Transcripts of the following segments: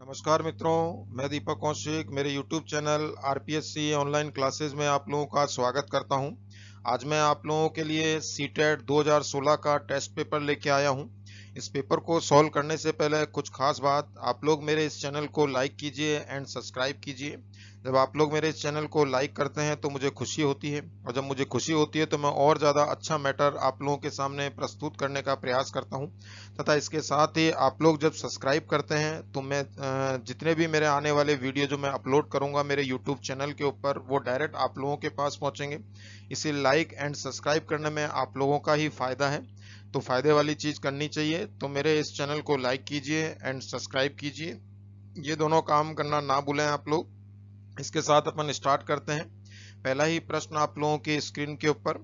नमस्कार मित्रों, मैं दीपक कौशिक मेरे YouTube channel RPSC online classes में आप लोगों का स्वागत करता हूं। आज मैं आप लोगों के लिए सीटेट 2016 का टेस्ट पेपर लेके आया हूं। इस पेपर को सॉल्व करने से पहले कुछ खास बात, आप लोग मेरे इस चैनल को लाइक कीजिए एंड सब्सक्राइब कीजिए। जब आप लोग मेरे इस चैनल को लाइक करते हैं तो मुझे खुशी होती है, और जब मुझे खुशी होती है तो मैं और ज़्यादा अच्छा मैटर आप लोगों के सामने प्रस्तुत करने का प्रयास करता हूं। तथा इसके साथ ही आप लोग जब सब्सक्राइब करते हैं तो मैं जितने भी मेरे आने वाले वीडियो जो मैं अपलोड करूंगा मेरे यूट्यूब चैनल के ऊपर, वो डायरेक्ट आप लोगों के पास पहुंचेंगे। इसे लाइक एंड सब्सक्राइब करने में आप लोगों का ही फायदा है, तो फायदे वाली चीज करनी चाहिए। तो मेरे इस चैनल को लाइक कीजिए एंड सब्सक्राइब कीजिए, ये दोनों काम करना ना भूलें आप लोग। इसके साथ अपन स्टार्ट करते हैं। पहला ही प्रश्न आप लोगों के स्क्रीन के ऊपर,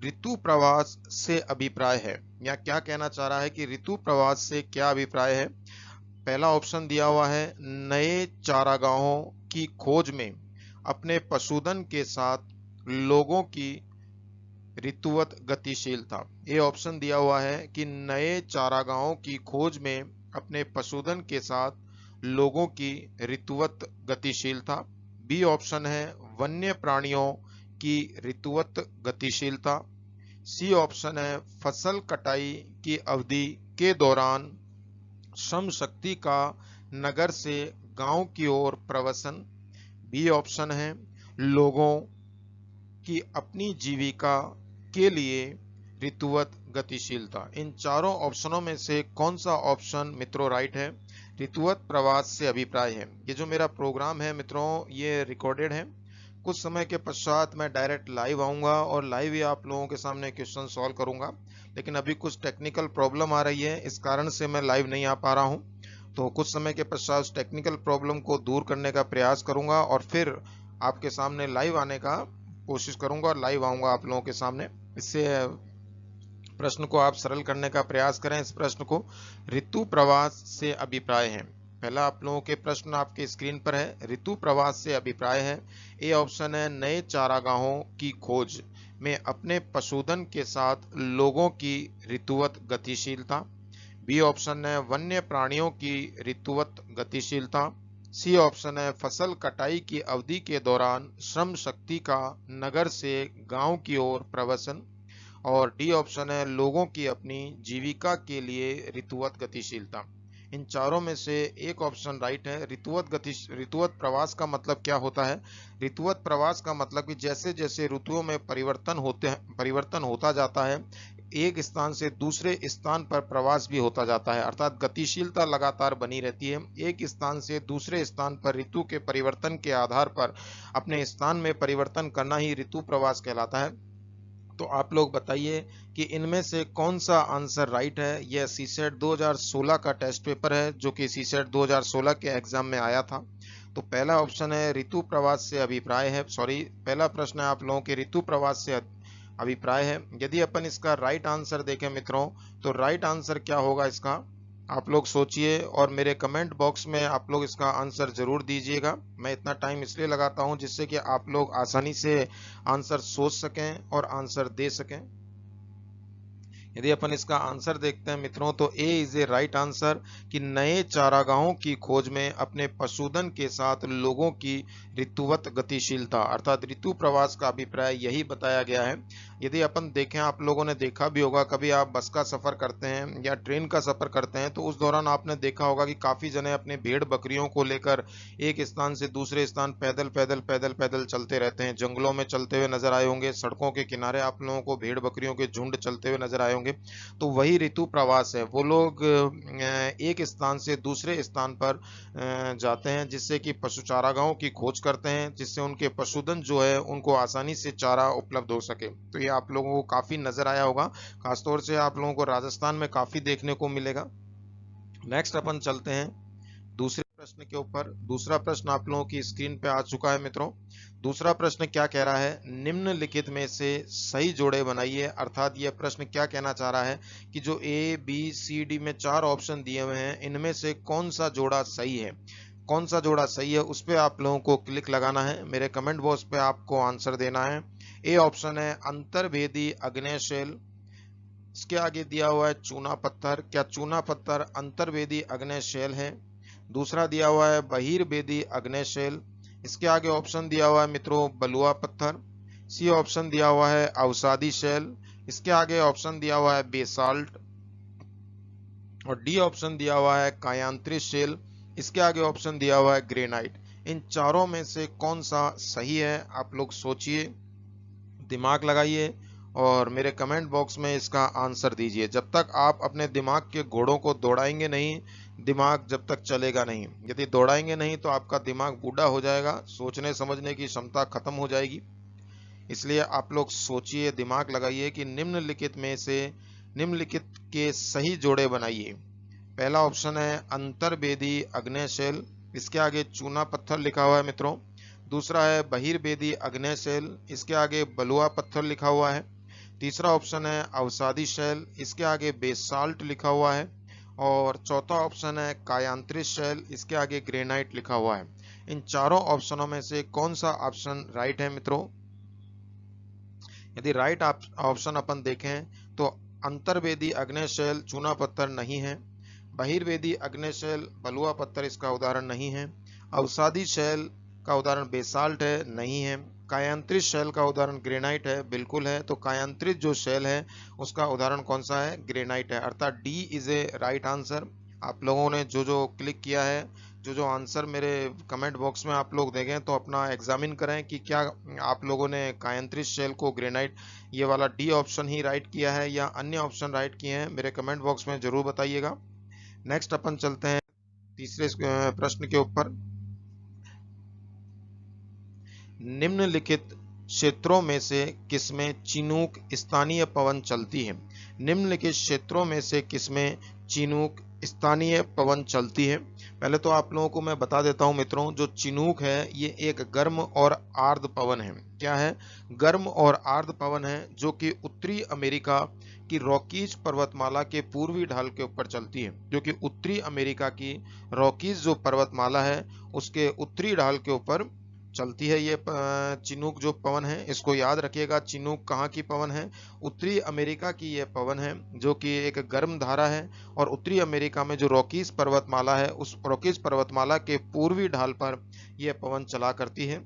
ऋतु प्रवास से अभिप्राय है, या क्या कहना चाह रहा है कि ऋतु प्रवास से क्या अभिप्राय है। पहला ऑप्शन दिया हुआ है, नए चारागाहों की खोज में अपने पशुधन के साथ लोगों की ऋतुवत गतिशीलता। ये ऑप्शन दिया हुआ है कि नए चारागाहों की खोज में अपने पशुधन के साथ लोगों की ऋतुवत गतिशीलता। बी ऑप्शन है, वन्य प्राणियों की ऋतुवत गतिशीलता। सी ऑप्शन है, फसल कटाई की अवधि के दौरान श्रम शक्ति का नगर से गांव की ओर प्रवसन। बी ऑप्शन है, लोगों की अपनी जीविका के लिए ऋतुवत गतिशीलता। इन चारों ऑप्शनों में से कौन सा ऑप्शन मित्रों राइट है? ऋतुवत प्रवास से अभिप्राय है। ये जो मेरा प्रोग्राम है मित्रों, ये रिकॉर्डेड है। कुछ समय के पश्चात मैं डायरेक्ट लाइव आऊंगा और लाइव ही आप लोगों के सामने क्वेश्चन सॉल्व करूंगा, लेकिन अभी कुछ टेक्निकल प्रॉब्लम आ रही है, इस कारण से मैं लाइव नहीं आ पा रहा हूं। तो कुछ समय के पश्चात उस टेक्निकल प्रॉब्लम को दूर करने का प्रयास करूंगा और फिर आपके सामने लाइव आने का कोशिश करूंगा और लाइव आऊंगा आप लोगों के सामने। इससे प्रश्न को आप सरल करने का प्रयास करें। इस प्रश्न को ऋतु प्रवास से अभिप्राय है। पहला आप लोगों के प्रश्न आपके स्क्रीन पर है, ऋतु प्रवास से अभिप्राय है। ए ऑप्शन है, नए चारागाहों की खोज में अपने पशुधन के साथ लोगों की ऋतुवत गतिशीलता। बी ऑप्शन है, वन्य प्राणियों की ऋतुवत गतिशीलता। सी ऑप्शन है, फसल कटाई की अवधि के दौरान श्रम शक्ति का नगर से गांव की ओर प्रवसन। और डी ऑप्शन है, लोगों की अपनी जीविका के लिए ऋतुवत गतिशीलता। इन चारों में से एक ऑप्शन राइट है। ऋतुवत प्रवास का मतलब क्या होता है? ऋतुवत प्रवास का मतलब कि जैसे जैसे ऋतुओं में परिवर्तन होता जाता है, एक स्थान से दूसरे स्थान पर प्रवास भी होता जाता है, अर्थात गतिशीलता लगातार बनी रहती है। एक स्थान से दूसरे स्थान पर ऋतु के परिवर्तन के आधार पर अपने स्थान में परिवर्तन करना ही ऋतु प्रवास कहलाता है। तो आप लोग बताइए कि इनमें से कौन सा आंसर राइट है। यह सीसेट 2016 का टेस्ट पेपर है, जो कि सीसेट 2016 के एग्जाम में आया था। तो पहला ऑप्शन है, ऋतु प्रवास से अभिप्राय है, सॉरी पहला प्रश्न है आप लोगों के ऋतु प्रवास से अभिप्राय है। यदि अपन इसका राइट आंसर देखें मित्रों, तो राइट आंसर क्या होगा इसका, आप लोग सोचिए और मेरे कमेंट बॉक्स में आप लोग इसका आंसर जरूर दीजिएगा। मैं इतना टाइम इसलिए लगाता हूं जिससे कि आप लोग आसानी से आंसर सोच सकें और आंसर दे सकें। यदि अपन इसका आंसर देखते हैं मित्रों, तो A is A right answer कि नए चारागाहों की खोज में अपने पशुधन के साथ लोगों की ऋतुवत गतिशीलता, अर्थात ऋतु प्रवास का अभिप्राय यही बताया गया है। यदि अपन देखें, आप लोगों ने देखा भी होगा, कभी आप बस का सफर करते हैं या ट्रेन का सफर करते हैं तो उस दौरान आपने देखा होगा कि काफी जने अपने भेड़ बकरियों को लेकर एक स्थान से दूसरे स्थान पैदल पैदल पैदल पैदल चलते रहते हैं। जंगलों में चलते हुए नजर आए होंगे, सड़कों के किनारे आप लोगों को भेड़ बकरियों के झुंड चलते हुए नजर आए होंगे। तो वही ऋतु प्रवास है। वो लोग एक स्थान से दूसरे स्थान पर जाते हैं, जिससे कि पशु चारागाहों की खोज करते हैं, जिससे उनके पशुधन जो है उनको आसानी से चारा उपलब्ध हो सके। तो ये आप लोगों को काफी नजर आया होगा, खासतौर से आप लोगों को राजस्थान में काफी देखने को मिलेगा। नेक्स्ट अपन चलते हैं दूसरे प्रश्न के ऊपर। दूसरा प्रश्न आप लोगों की स्क्रीन पे आ चुका है मित्रों। दूसरा प्रश्न क्या कह रहा है, निम्नलिखित में से सही जोड़े बनाइए। अर्थात यह प्रश्न क्या कहना चाह रहा है कि जो ए बी सी डी में 4 ऑप्शन दिए हुए हैं, इनमें से कौन सा जोड़ा सही है। कौन सा जोड़ा सही है उस पर आप लोगों को क्लिक लगाना है, मेरे कमेंट बॉक्स पे आपको आंसर देना है। ए ऑप्शन है, अंतर्वेदी आग्नेय शेल। इसके आगे दिया हुआ है चूना पत्थर। क्या चूना पत्थर अंतर्वेदी आग्नेय शेल है? दूसरा दिया हुआ है बहिर्वेदी अग्नेयशैल, इसके आगे ऑप्शन दिया हुआ है मित्रों बलुआ पत्थर। सी ऑप्शन दिया हुआ है अवसादी शैल, इसके आगे ऑप्शन दिया हुआ है बेसाल्ट। और डी ऑप्शन दिया हुआ है कायांत्रित शैल, इसके आगे ऑप्शन दिया हुआ है ग्रेनाइट। इन चारों में से कौन सा सही है, आप लोग सोचिए, दिमाग लगाइए और मेरे कमेंट बॉक्स में इसका आंसर दीजिए। जब तक आप अपने दिमाग के घोड़ों को दौड़ाएंगे नहीं, दिमाग जब तक चलेगा नहीं। यदि दौड़ाएंगे नहीं तो आपका दिमाग बूढ़ा हो जाएगा, सोचने समझने की क्षमता खत्म हो जाएगी। इसलिए आप लोग सोचिए, दिमाग लगाइए कि निम्नलिखित में से निम्नलिखित के सही जोड़े बनाइए। पहला ऑप्शन है अंतर्वेदी अग्नेयशैल, इसके आगे चूना पत्थर लिखा हुआ है मित्रों। दूसरा है बहिर्वेदी अग्नेयशैल, इसके आगे बलुआ पत्थर लिखा हुआ है। तीसरा ऑप्शन है अवसादी शैल, इसके आगे बेसाल्ट लिखा हुआ है। और चौथा ऑप्शन है कायांत्रित शैल, इसके आगे ग्रेनाइट लिखा हुआ है। इन चारों ऑप्शनों में से कौन सा ऑप्शन राइट है मित्रों? यदि राइट ऑप्शन अपन देखें तो अंतर्वेदी अग्नेयशैल चूना पत्थर नहीं है, बहिर्वेदी अग्नेयशैल बलुआ पत्थर इसका उदाहरण नहीं है, अवसादी शैल का उदाहरण बेसाल्ट है, नहीं है, कायांत्रित शैल का उदाहरण ग्रेनाइट है, बिल्कुल है। तो कायांत्रित जो शैल है उसका उदाहरण कौन सा है? ग्रेनाइट है, अर्थात D is a right answer. आप लोगों ने जो जो क्लिक किया है, जो जो आंसर मेरे कमेंट बॉक्स में आप लोग देखें, तो अपना एग्जामिन करें कि क्या आप लोगों ने कायांत्रित शैल को ग्रेनाइट ये वाला डी ऑप्शन ही राइट किया है या अन्य ऑप्शन राइट किए हैं। मेरे कमेंट बॉक्स में जरूर बताइएगा। नेक्स्ट अपन चलते हैं तीसरे प्रश्न के ऊपर। निम्नलिखित क्षेत्रों में से किसमें चिनूक स्थानीय पवन चलती है? निम्नलिखित क्षेत्रों में से किसमें चिनूक स्थानीय पवन चलती है? पहले तो आप लोगों को मैं बता देता हूं मित्रों, जो चिनूक है ये एक गर्म और आर्द्र पवन है। क्या है? गर्म और आर्द्र पवन है, जो कि उत्तरी अमेरिका की रॉकीज पर्वतमाला के पूर्वी ढाल के ऊपर चलती है। जो कि उत्तरी अमेरिका की रॉकीज जो पर्वतमाला है उसके उत्तरी ढाल के ऊपर चलती है ये चिनूक जो पवन है। इसको याद रखिएगा, चिनूक कहाँ की पवन है? उत्तरी अमेरिका की ये पवन है, जो कि एक गर्म धारा है। और उत्तरी अमेरिका में जो रॉकीज पर्वतमाला है, उस रॉकीज पर्वतमाला के पूर्वी ढाल पर यह पवन चला करती है।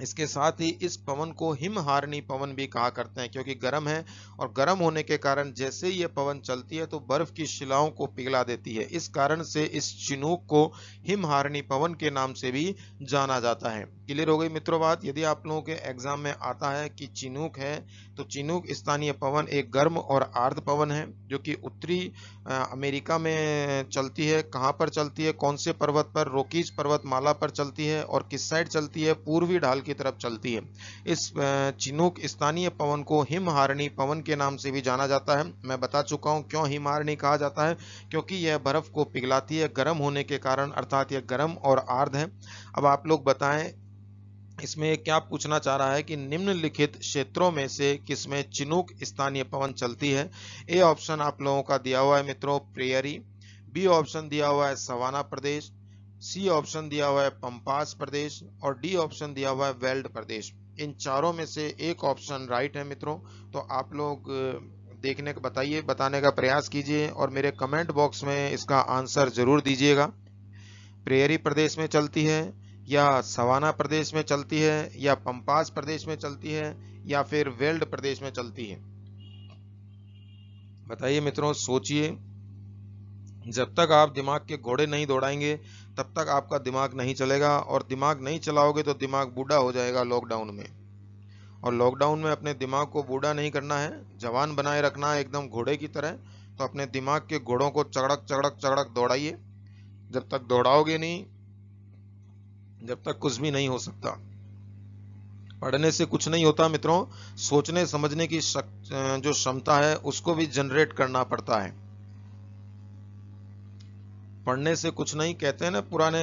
इसके साथ ही इस पवन को हिमहारणी पवन भी कहा करते हैं, क्योंकि गर्म है और गर्म होने के कारण जैसे ही ये पवन चलती है तो बर्फ की शिलाओं को पिघला देती है। इस कारण से इस चिनूक को हिमहारणी पवन के नाम से भी जाना जाता है। क्लियर हो गई मित्रों बात? यदि आप लोगों के एग्जाम में आता है कि चिनूक है, तो चिनूक स्थानीय पवन एक गर्म और आर्द्र पवन है, जो कि उत्तरी अमेरिका में चलती है। कहाँ पर चलती है? कौन से पर्वत पर? रॉकीज पर्वतमाला पर चलती है। और किस साइड चलती है? पूर्वी ढाल की तरफ चलती है। इस चिनूक स्थानीय पवन को हिमहारणी पवन के नाम से भी जाना जाता है। मैं बता चुका हूं क्यों हिमहारणी कहा जाता है, क्योंकि यह बर्फ को पिघलाती है गर्म होने के कारण, अर्थात यह गर्म और आर्द्र है। अब आप लोग बताएं इसमें क्या पूछना चाह रहा है कि निम्नलिखित क्षेत्रों में से किसमें चिनूक स्थानीय पवन चलती है? ए ऑप्शन आप लोगों का दिया हुआ है मित्रों प्रेयरी, बी ऑप्शन दिया हुआ है सवाना प्रदेश, सी ऑप्शन दिया हुआ है पंपास प्रदेश और डी ऑप्शन दिया हुआ है वेल्ड प्रदेश। इन चारों में से एक ऑप्शन राइट है मित्रों। तो आप लोग देखने का बताने का प्रयास कीजिए और मेरे कमेंट बॉक्स में इसका आंसर जरूर दीजिएगा। प्रेयरी प्रदेश में चलती है, या सवाना प्रदेश में चलती है, या पंपास प्रदेश में चलती है, या फिर वेल्ड प्रदेश में चलती है? बताइए मित्रों, सोचिए। जब तक आप दिमाग के घोड़े नहीं दौड़ाएंगे तब तक आपका दिमाग नहीं चलेगा, और दिमाग नहीं चलाओगे तो दिमाग बूढ़ा हो जाएगा लॉकडाउन में। और लॉकडाउन में अपने दिमाग को बूढ़ा नहीं करना है, जवान बनाए रखना है एकदम घोड़े की तरह। तो अपने दिमाग के घोड़ों को चड़क चड़क चड़क दौड़ाइए। जब तक दौड़ाओगे नहीं, जब तक कुछ भी नहीं हो सकता। पढ़ने से कुछ नहीं होता मित्रों, सोचने समझने की जो क्षमता है उसको भी जनरेट करना पड़ता है। पढ़ने से कुछ नहीं, कहते हैं ना, पुराने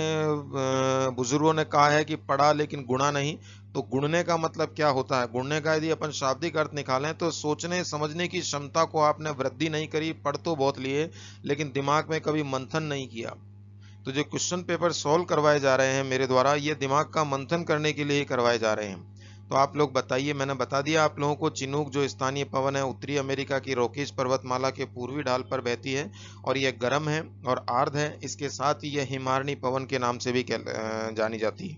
बुजुर्गों ने कहा है कि पढ़ा लेकिन गुणा नहीं। तो गुणने का मतलब क्या होता है? गुणने का यदि अपन शाब्दिक अर्थ निकालें तो सोचने समझने की क्षमता को आपने वृद्धि नहीं करी, पढ़ तो बहुत लिए लेकिन दिमाग में कभी मंथन नहीं किया। तो जो क्वेश्चन पेपर सॉल्व करवाए जा रहे हैं मेरे द्वारा, ये दिमाग का मंथन करने के लिए ही करवाए जा रहे हैं। तो आप लोग बताइए। मैंने बता दिया आप लोगों को, चिनूक जो स्थानीय पवन है उत्तरी अमेरिका की रॉकीज पर्वतमाला के पूर्वी ढाल पर बहती है और यह गर्म है और आर्द्र है। इसके साथ ही यह हिमारणी पवन के नाम से भी जानी जाती है।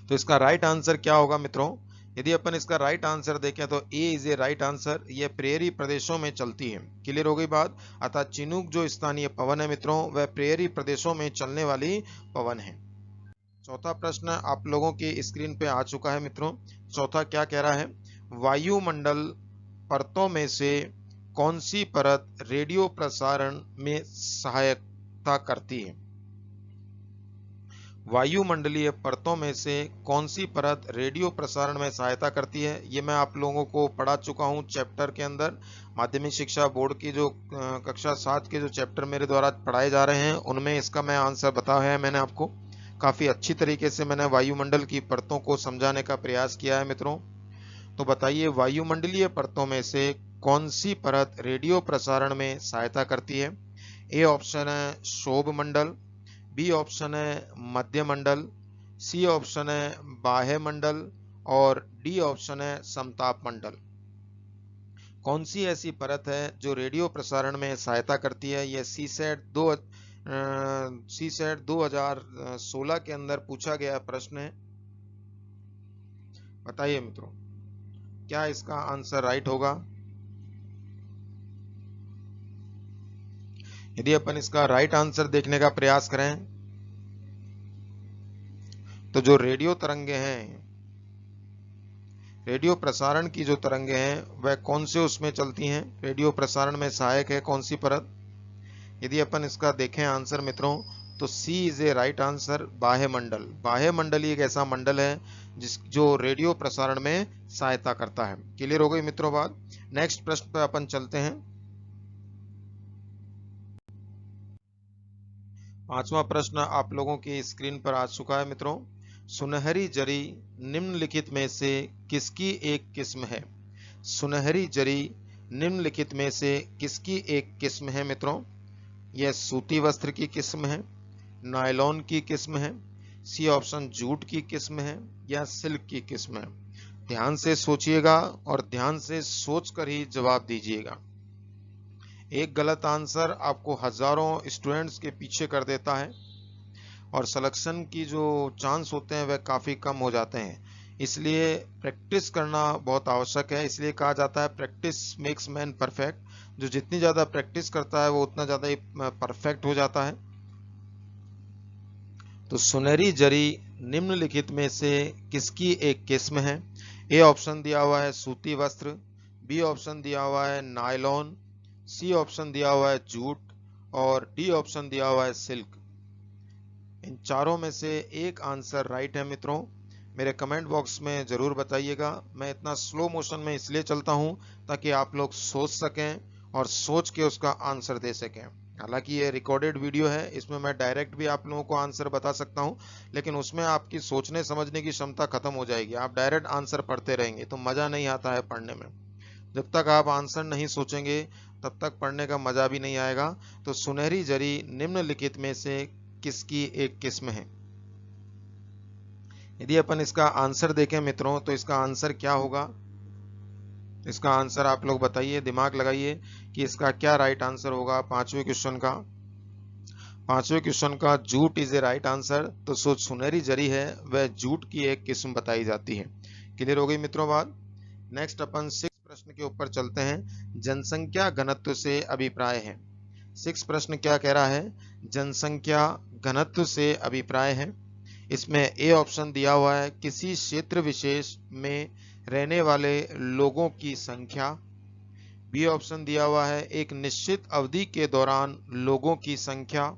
तो इसका राइट आंसर क्या होगा मित्रों? यदि अपन इसका राइट आंसर देखें तो A is A right answer. यह प्रेरी प्रदेशों में चलती है। क्लियर हो गई बात? अतः चिनूक जो स्थानीय पवन है मित्रों, वह प्रेरी प्रदेशों में चलने वाली पवन है। चौथा प्रश्न आप लोगों की स्क्रीन पे आ चुका है मित्रों। चौथा क्या कह रहा है? वायुमंडल परतों में से कौन सी परत रेडियो प्रसारण में सहायता करती है? वायुमंडलीय परतों में से कौन सी परत रेडियो प्रसारण में सहायता करती है? ये मैं आप लोगों को पढ़ा चुका हूँ चैप्टर के अंदर। माध्यमिक शिक्षा बोर्ड की जो कक्षा 7 के जो चैप्टर मेरे द्वारा पढ़ाए जा रहे हैं उनमें इसका मैं आंसर बताया है। मैंने आपको काफी अच्छी तरीके से मैंने वायुमंडल की परतों को समझाने का प्रयास किया है मित्रों। तो बताइए, वायुमंडलीय परतों में से कौन सी परत रेडियो प्रसारण में सहायता करती है? ए ऑप्शन है शोभ मंडल, बी ऑप्शन है मध्य मंडल, सी ऑप्शन है बाह्य मंडल और डी ऑप्शन है समताप मंडल। कौन सी ऐसी परत है जो रेडियो प्रसारण में सहायता करती है? यह सीसैट 2016 के अंदर पूछा गया प्रश्न है। बताइए मित्रों, क्या इसका आंसर राइट होगा? यदि अपन इसका राइट आंसर देखने का प्रयास करें तो जो रेडियो तरंगे हैं, रेडियो प्रसारण की जो तरंगे हैं वह कौन से उसमें चलती हैं? रेडियो प्रसारण में सहायक है कौन सी परत? यदि अपन इसका देखें आंसर मित्रों तो सी इज ए राइट आंसर, बाह्य मंडल। बाह्य मंडल एक ऐसा मंडल है जो रेडियो प्रसारण में सहायता करता है। क्लियर हो गई मित्रों बात? नेक्स्ट प्रश्न पर अपन चलते हैं। पांचवा प्रश्न आप लोगों की स्क्रीन पर आ चुका है मित्रों। सुनहरी जरी निम्नलिखित में से किसकी एक किस्म है? सुनहरी जरी निम्नलिखित में से किसकी एक किस्म है मित्रों? यह सूती वस्त्र की किस्म है, नायलॉन की किस्म है, सी ऑप्शन जूट की किस्म है या सिल्क की किस्म है? ध्यान से सोचिएगा और ध्यान से सोचकर ही जवाब दीजिएगा। एक गलत आंसर आपको हजारों स्टूडेंट्स के पीछे कर देता है और सिलेक्शन की जो चांस होते हैं वह काफी कम हो जाते हैं। इसलिए प्रैक्टिस करना बहुत आवश्यक है। इसलिए कहा जाता है प्रैक्टिस मेक्स मैन परफेक्ट। जो जितनी ज्यादा प्रैक्टिस करता है वो उतना ज्यादा ही परफेक्ट हो जाता है। तो सुनहरी जरी निम्नलिखित में से किसकी एक किस्म है? ए ऑप्शन दिया हुआ है सूती वस्त्र, बी ऑप्शन दिया हुआ है नायलॉन, सी ऑप्शन दिया हुआ है जूट और डी ऑप्शन दिया हुआ है सिल्क। इन चारों में से एक आंसर राइट है मित्रों। मेरे कमेंट बॉक्स में जरूर बताइएगा। मैं इतना स्लो मोशन में इसलिए चलता हूं ताकि आप लोग सोच सकें और सोच के उसका आंसर दे सकें। हालांकि ये रिकॉर्डेड वीडियो है, इसमें मैं डायरेक्ट भी आप लोगों को आंसर बता सकता हूं, लेकिन उसमें आपकी सोचने समझने की क्षमता खत्म हो जाएगी। आप डायरेक्ट आंसर पढ़ते रहेंगे तो मजा नहीं आता है पढ़ने में। जब तक आप आंसर नहीं सोचेंगे तब तक पढ़ने का मजा भी नहीं आएगा। तो सुनहरी जरी निम्नलिखित में से किसकी एक किस्म है? यदि अपन इसका आंसर देखें मित्रों तो इसका आंसर क्या होगा? इसका आंसर आप लोग बताइए, दिमाग लगाइए कि इसका क्या राइट आंसर होगा। पांचवें क्वेश्चन का jute is a right answer. तो जो सुनहरी जरी है वह जूट की एक किस्म बताई जाती है। क्लियर हो गई मित्रों बात? नेक्स्ट अपन 6 प्रश्न के ऊपर चलते हैं। जनसंख्या घनत्व से अभिप्राय है। 6 प्रश्न क्या कह रहा है? जनसंख्या घनत्व से अभिप्राय है। इसमें ए ऑप्शन दिया हुआ है किसी क्षेत्र विशेष में रहने वाले लोगों की संख्या, बी ऑप्शन दिया हुआ है एक निश्चित अवधि के दौरान लोगों की संख्या,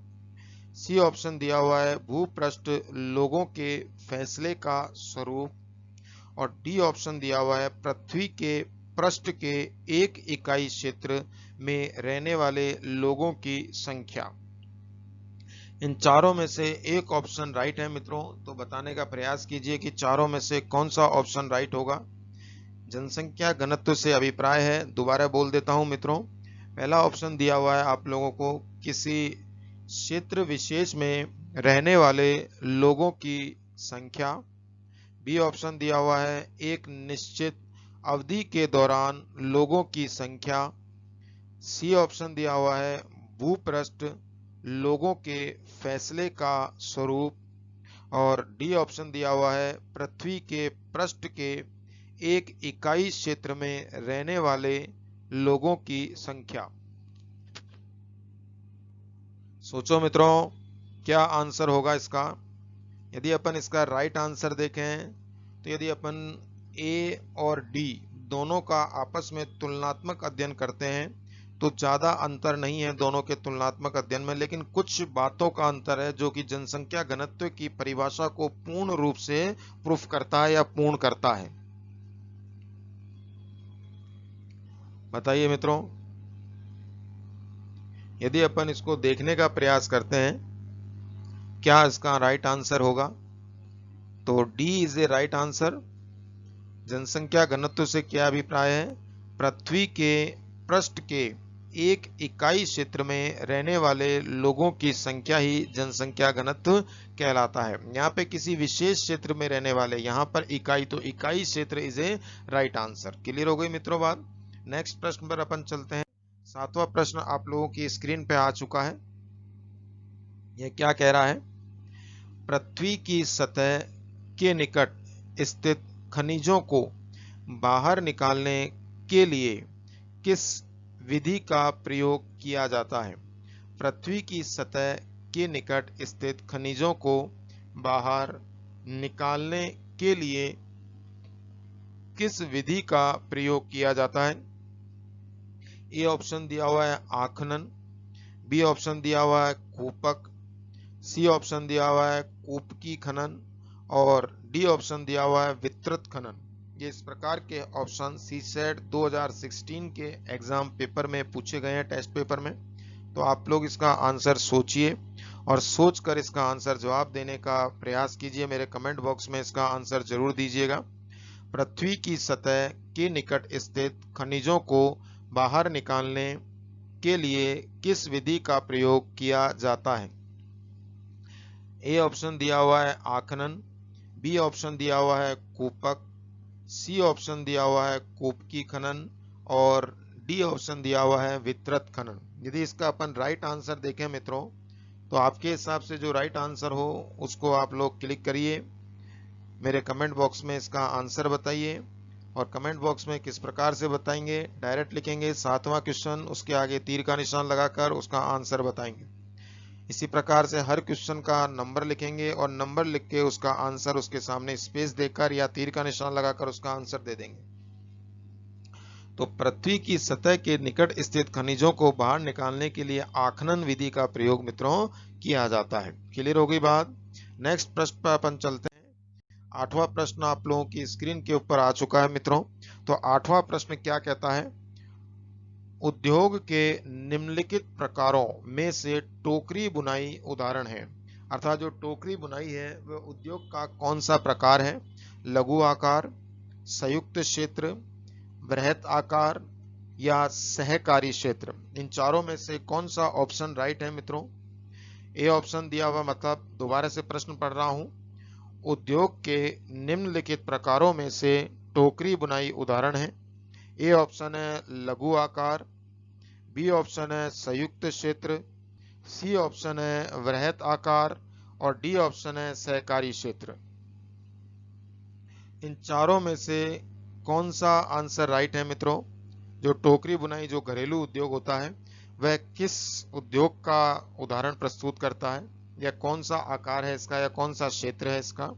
सी ऑप्शन दिया हुआ है भूपृष्ठ लोगों के फैसले का स्वरूप और डी ऑप्शन दिया हुआ है पृथ्वी के पृष्ठ के एक इकाई क्षेत्र में रहने वाले लोगों की संख्या। इन चारों में से एक ऑप्शन राइट है मित्रों। तो बताने का प्रयास कीजिए कि चारों में से कौन सा ऑप्शन राइट होगा। जनसंख्या घनत्व से अभिप्राय है, दोबारा बोल देता हूं मित्रों। पहला ऑप्शन दिया हुआ है आप लोगों को किसी क्षेत्र विशेष में रहने वाले लोगों की संख्या, बी ऑप्शन दिया हुआ है एक निश्चित अवधि के दौरान लोगों की संख्या। सी ऑप्शन दिया हुआ है भूपृष्ठ लोगों के फैसले का स्वरूप। और डी ऑप्शन दिया हुआ है पृथ्वी के पृष्ठ के एक इकाई क्षेत्र में रहने वाले लोगों की संख्या। सोचो मित्रों, क्या आंसर होगा इसका। यदि अपन इसका राइट आंसर देखें तो यदि अपन ए और डी दोनों का आपस में तुलनात्मक अध्ययन करते हैं तो ज़्यादा अंतर नहीं है दोनों के तुलनात्मक अध्ययन में, लेकिन कुछ बातों का अंतर है जो कि जनसंख्या घनत्व की परिभाषा को पूर्ण रूप से प्रूफ करता है या पूर्ण करता है। बताइए मित्रों, यदि अपन इसको देखने का प्रयास करते हैं क्या इसका राइट आंसर होगा, तो D is a right answer. जनसंख्या घनत्व से क्या अभिप्राय है, पृथ्वी के पृष्ठ के एक इकाई क्षेत्र में रहने वाले लोगों की संख्या ही जनसंख्या घनत्व कहलाता है। यहाँ पे किसी विशेष क्षेत्र में रहने वाले, यहाँ पर इकाई, तो इकाई क्षेत्र is a right answer. Clear हो गई मित्रों बात। नेक्स्ट प्रश्न पर अपन चलते हैं। 7वां प्रश्न आप लोगों की स्क्रीन पे आ चुका है। यह क्या कह रहा है, पृथ्वी की सतह के निकट स्थित खनिजों को बाहर निकालने के लिए किस विधि का प्रयोग किया जाता है। पृथ्वी की सतह के निकट स्थित खनिजों को बाहर निकालने के लिए किस विधि का प्रयोग किया जाता है। ए ऑप्शन दिया हुआ है आखनन, बी ऑप्शन दिया हुआ है कूपक, सी ऑप्शन दिया हुआ है कूपकी खनन और डी ऑप्शन दिया हुआ है विस्तृत खनन। ये इस प्रकार के ऑप्शन सीसेट 2016 के एग्जाम पेपर में पूछे गए हैं, टेस्ट पेपर में। तो आप लोग इसका आंसर सोचिए और सोचकर इसका आंसर जवाब देने का प्रयास कीजिए। मेरे कमेंट बॉक्स में इसका आंसर जरूर दीजिएगा। पृथ्वी की सतह के निकट स्थित खनिजों को बाहर निकालने के लिए किस विधि का प्रयोग किया जाता है। ए ऑप्शन दिया हुआ है आखनन, बी ऑप्शन दिया हुआ है कूपक, सी ऑप्शन दिया हुआ है कूपकी खनन और डी ऑप्शन दिया हुआ है विस्तृत खनन। यदि इसका अपन राइट आंसर देखें मित्रों, तो आपके हिसाब से जो राइट आंसर हो उसको आप लोग क्लिक करिए, मेरे कमेंट बॉक्स में इसका आंसर बताइए। और कमेंट बॉक्स में किस प्रकार से बताएंगे, डायरेक्ट लिखेंगे 7वां क्वेश्चन, उसके आगे तीर का निशान लगाकर उसका आंसर बताएंगे। इसी प्रकार से हर क्वेश्चन का नंबर लिखेंगे और नंबर लिख के उसका आंसर उसके सामने स्पेस देकर या तीर का निशान लगाकर उसका आंसर दे देंगे। तो पृथ्वी की सतह के निकट स्थित खनिजों को बाहर निकालने के लिए आखनन विधि का प्रयोग मित्रों किया जाता है। क्लियर हो गई बात। नेक्स्ट प्रश्न पर अपन चलते हैं। 8वां प्रश्न आप लोगों की स्क्रीन के ऊपर आ चुका है मित्रों। तो 8वां प्रश्न क्या कहता है, उद्योग के निम्नलिखित प्रकारों में से टोकरी बुनाई उदाहरण है। अर्थात जो टोकरी बुनाई है वह उद्योग का कौन सा प्रकार है। लघु आकार, संयुक्त क्षेत्र, बृहत आकार या सहकारी क्षेत्र। इन चारों में से कौन सा ऑप्शन राइट है मित्रों। ए ऑप्शन दिया हुआ, मतलब दोबारा से प्रश्न पढ़ रहा हूं, उद्योग के निम्नलिखित प्रकारों में से टोकरी बुनाई उदाहरण है। ए ऑप्शन है लघु आकार, बी ऑप्शन है संयुक्त क्षेत्र, सी ऑप्शन है वृहत आकार और डी ऑप्शन है सहकारी क्षेत्र। इन चारों में से कौन सा आंसर राइट है मित्रों। जो टोकरी बुनाई जो घरेलू उद्योग होता है वह किस उद्योग का उदाहरण प्रस्तुत करता है, या कौन सा आकार है इसका, या कौन सा क्षेत्र है इसका।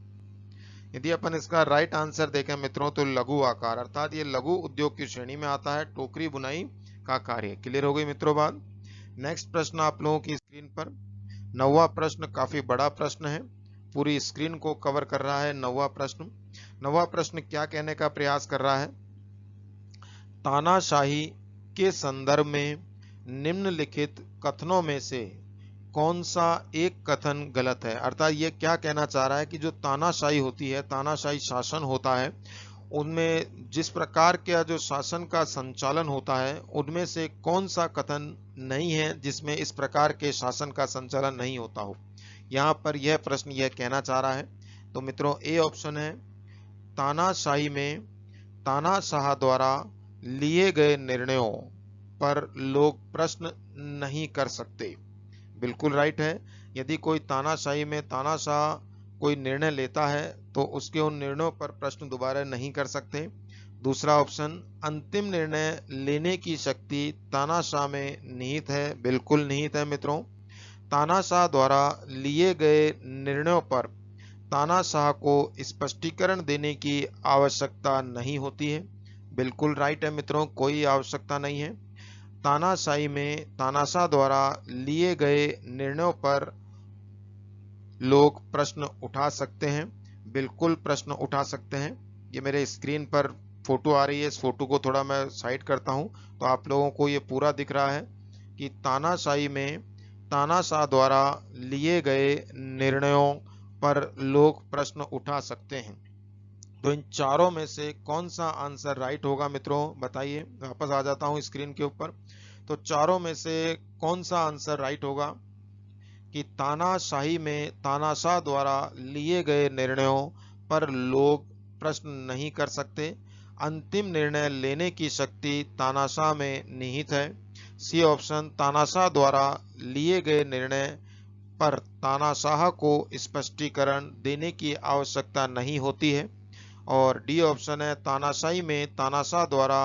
यदि अपन इसका राइट आंसर देखें मित्रों तो लघु आकार, अर्थात ये लघु उद्योग की श्रेणी में आता है टोकरी बुनाई का कार्य। क्लियर हो गई मित्रों बात। नेक्स्ट प्रश्न आप लोगों की स्क्रीन पर 9वां प्रश्न काफी बड़ा प्रश्न है, पूरी स्क्रीन को कवर कर रहा है 9वां प्रश्न। 9वां प्रश्न क्या कहने का प्रयास कर रहा है, तानाशाही के संदर्भ में निम्नलिखित कथनों में से कौन सा एक कथन गलत है। अर्थात ये क्या कहना चाह रहा है कि जो तानाशाही होती है, तानाशाही शासन होता है, उनमें जिस प्रकार का जो शासन का संचालन होता है उनमें से कौन सा कथन नहीं है जिसमें इस प्रकार के शासन का संचालन नहीं होता हो। यहाँ पर यह प्रश्न यह कहना चाह रहा है। तो मित्रों ए ऑप्शन है तानाशाही में तानाशाह द्वारा लिए गए निर्णयों पर लोग प्रश्न नहीं कर सकते। बिल्कुल राइट है। यदि कोई तानाशाही में तानाशाह कोई निर्णय लेता है तो उसके उन निर्णयों पर प्रश्न दोबारा नहीं कर सकते। दूसरा ऑप्शन, अंतिम निर्णय लेने की शक्ति तानाशाह में निहित है। बिल्कुल निहित है मित्रों। तानाशाह द्वारा लिए गए निर्णयों पर तानाशाह को स्पष्टीकरण देने की आवश्यकता नहीं होती है। बिल्कुल राइट है मित्रों, कोई आवश्यकता नहीं है। तानाशाही में तानाशाह द्वारा लिए गए निर्णयों पर लोग प्रश्न उठा सकते हैं। बिल्कुल प्रश्न उठा सकते हैं। ये मेरे स्क्रीन पर फोटो आ रही है, इस फोटो को थोड़ा मैं साइड करता हूं तो आप लोगों को ये पूरा दिख रहा है कि तानाशाही में तानाशाह द्वारा लिए गए निर्णयों पर लोग प्रश्न उठा सकते हैं। तो इन चारों में से कौन सा आंसर राइट होगा मित्रों, बताइए। वापस आ जाता हूं स्क्रीन के ऊपर। तो चारों में से कौन सा आंसर राइट होगा कि तानाशाही में तानाशाह द्वारा लिए गए निर्णयों पर लोग प्रश्न नहीं कर सकते। अंतिम निर्णय लेने की शक्ति तानाशाह में निहित है। सी ऑप्शन, तानाशाह द्वारा लिए गए निर्णय पर तानाशाह को स्पष्टीकरण देने की आवश्यकता नहीं होती है। और डी ऑप्शन है, तानाशाही में तानाशाह द्वारा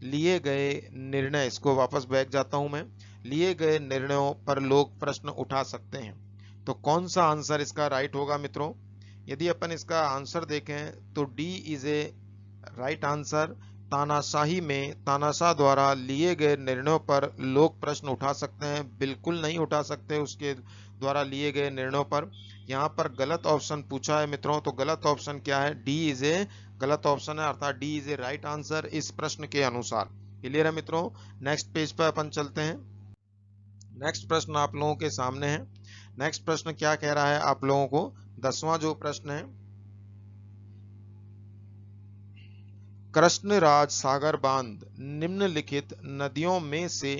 लिए गए निर्णय, इसको वापस बैठ जाता हूं मैं, लिए गए निर्णयों पर लोग प्रश्न उठा सकते हैं। तो कौन सा आंसर इसका राइट होगा मित्रों? यदि अपन इसका आंसर देखें तो D is a right answer. तानाशाही में तानाशाह द्वारा लिए गए निर्णयों पर लोग प्रश्न उठा सकते हैं। बिल्कुल नहीं उठा सकते उसके द्वारा लिए गए निर्णयों पर। यहाँ पर गलत ऑप्शन पूछा है मित्रों, तो गलत ऑप्शन क्या है? डी इज ए गलत ऑप्शन है, अर्थात D is a right answer इस प्रश्न के अनुसार। क्लियर है मित्रों? नेक्स्ट पेज पर अपन चलते हैं। नेक्स्ट प्रश्न आप लोगों के सामने है। नेक्स्ट प्रश्न क्या कह रहा है आप लोगों को? 10वां जो प्रश्न है, कृष्णराज सागर बांध निम्नलिखित नदियों में से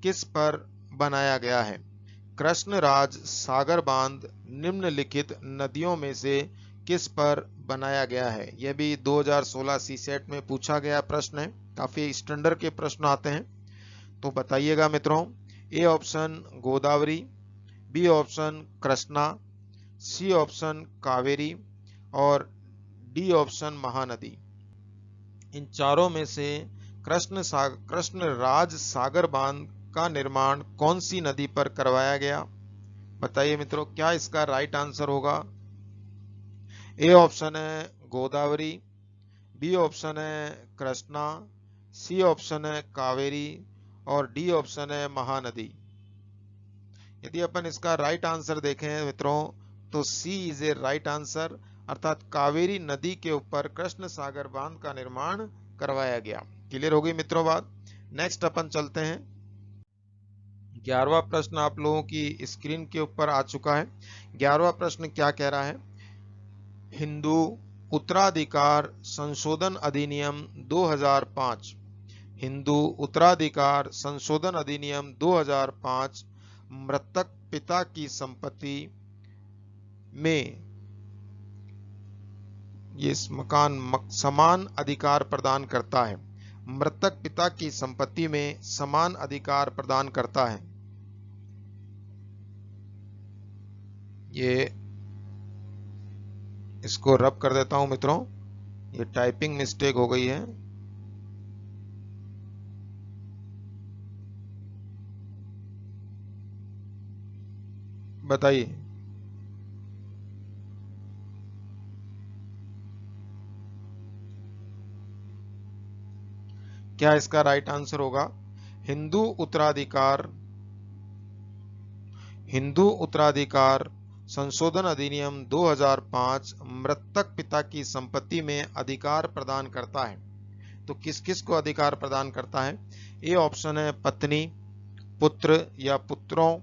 किस पर बनाया गया है? कृष्णराज सागर बांध निम्नलिखित नदियों में से किस पर बनाया गया है? यह भी 2016 सीसेट में पूछा गया प्रश्न है। काफी स्टैंडर्ड के प्रश्न आते हैं, तो बताइएगा मित्रों। A option Godavari, B option Krishna, C option Kaveri और डी ऑप्शन महानदी। इन चारों में से कृष्णराज सागर बांध का निर्माण कौन सी नदी पर करवाया गया? बताइए मित्रों, क्या इसका राइट आंसर होगा? ए ऑप्शन है गोदावरी, बी ऑप्शन है कृष्णा, सी ऑप्शन है कावेरी और डी ऑप्शन है महानदी। यदि अपन इसका राइट आंसर देखें मित्रों तो सी इज ए राइट आंसर, अर्थात कावेरी नदी के ऊपर कृष्ण सागर बांध का निर्माण करवाया गया। क्लियर हो गई मित्रों बात? नेक्स्ट अपन चलते हैं। 11वां प्रश्न आप लोगों की स्क्रीन के ऊपर आ चुका है। 11वां प्रश्न क्या कह रहा है? हिंदू उत्तराधिकार संशोधन अधिनियम 2005, हिंदू उत्तराधिकार संशोधन अधिनियम 2005 मृतक पिता की संपत्ति में ये समान अधिकार प्रदान करता है। मृतक पिता की संपत्ति में समान अधिकार प्रदान करता है। ये इसको रब कर देता हूं मित्रों, ये टाइपिंग मिस्टेक हो गई है। बताइए क्या इसका राइट आंसर होगा? हिंदू उत्तराधिकार संशोधन अधिनियम 2005 मृतक पिता की संपत्ति में अधिकार प्रदान करता है। तो किस किस को अधिकार प्रदान करता है? ए ऑप्शन है पत्नी, पुत्र या पुत्रों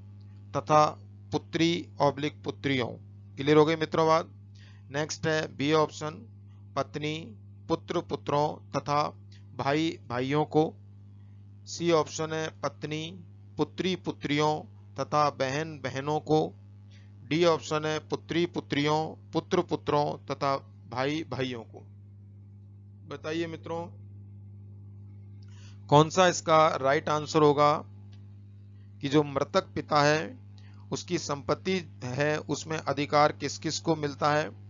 तथा पुत्री ऑब्लिक पुत्रियों। क्लियर हो गई मित्रों बात? नेक्स्ट है बी ऑप्शन, पत्नी, पुत्र पुत्रों तथा भाई भाइयों को। सी ऑप्शन है पत्नी, पुत्री पुत्रियों तथा बहन बहनों को। डी ऑप्शन है पुत्री पुत्रियों, पुत्र पुत्रों तथा भाई भाइयों को। बताइए मित्रों कौन सा इसका राइट आंसर होगा कि जो मृतक पिता है उसकी संपत्ति है उसमें अधिकार किस किस को मिलता है।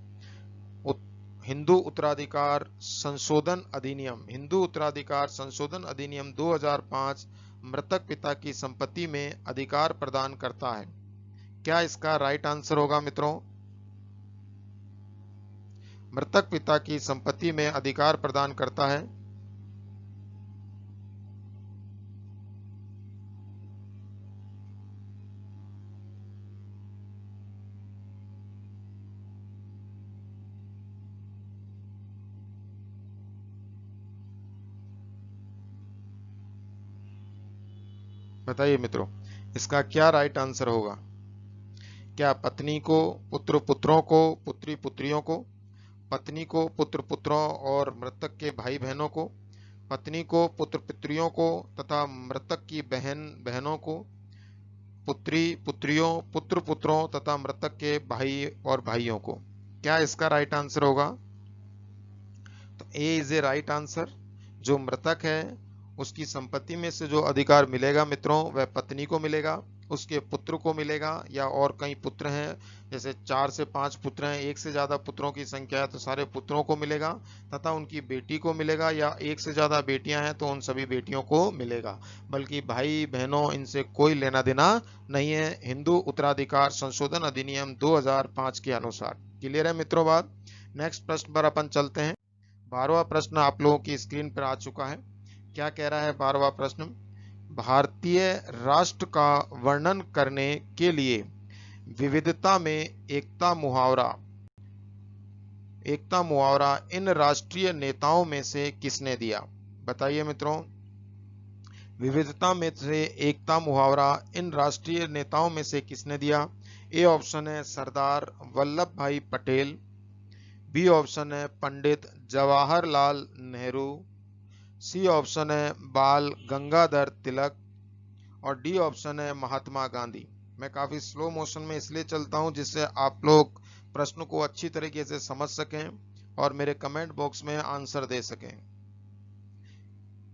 हिंदू उत्तराधिकार संशोधन अधिनियम, हिंदू उत्तराधिकार संशोधन अधिनियम 2005 मृतक पिता की संपत्ति में अधिकार प्रदान करता है। क्या इसका राइट आंसर होगा मित्रों? मृतक पिता की संपत्ति में अधिकार प्रदान करता है। बताइए मित्रों इसका क्या राइट आंसर होगा? क्या पत्नी को, पुत्र पुत्रों को, पुत्री पुत्रियों को, पत्नी को, पुत्र पुत्रों और मृतक के भाई बहनों को, पत्नी को, पुत्र पुत्रियों को तथा मृतक की बहन बहनों को, पुत्री पुत्रियों, पुत्र पुत्रों तथा मृतक के भाई और भाइयों को। क्या इसका राइट आंसर होगा? तो A is A right answer. जो मृतक है उसकी संपत्ति में से जो अधिकार मिलेगा मित्रों वह पत्नी को मिलेगा, उसके पुत्र को मिलेगा, या और कई पुत्र हैं जैसे 4 से 5 पुत्र हैं, एक से ज्यादा पुत्रों की संख्या है तो सारे पुत्रों को मिलेगा, तथा उनकी बेटी को मिलेगा, या एक से ज्यादा बेटियां हैं तो उन सभी बेटियों को मिलेगा। बल्कि भाई बहनों इनसे कोई लेना देना नहीं है हिंदू उत्तराधिकार संशोधन अधिनियम 2005 के अनुसार। क्लियर है मित्रों बात? नेक्स्ट प्रश्न पर अपन चलते हैं। 12वां प्रश्न आप लोगों की स्क्रीन पर आ चुका है। क्या कह रहा है 12वां प्रश्न? भारतीय राष्ट्र का वर्णन करने के लिए विविधता में एकता मुहावरा इन राष्ट्रीय नेताओं में से किसने दिया? बताइए मित्रों विविधता में से एकता मुहावरा इन राष्ट्रीय नेताओं में से किसने दिया? ए ऑप्शन है सरदार वल्लभ भाई पटेल, बी ऑप्शन है पंडित जवाहरलाल नेहरू, सी ऑप्शन है बाल गंगाधर तिलक और डी ऑप्शन है महात्मा गांधी। मैं काफी स्लो मोशन में इसलिए चलता हूं जिससे आप लोग प्रश्न को अच्छी तरीके से समझ सकें और मेरे कमेंट बॉक्स में आंसर दे सकें।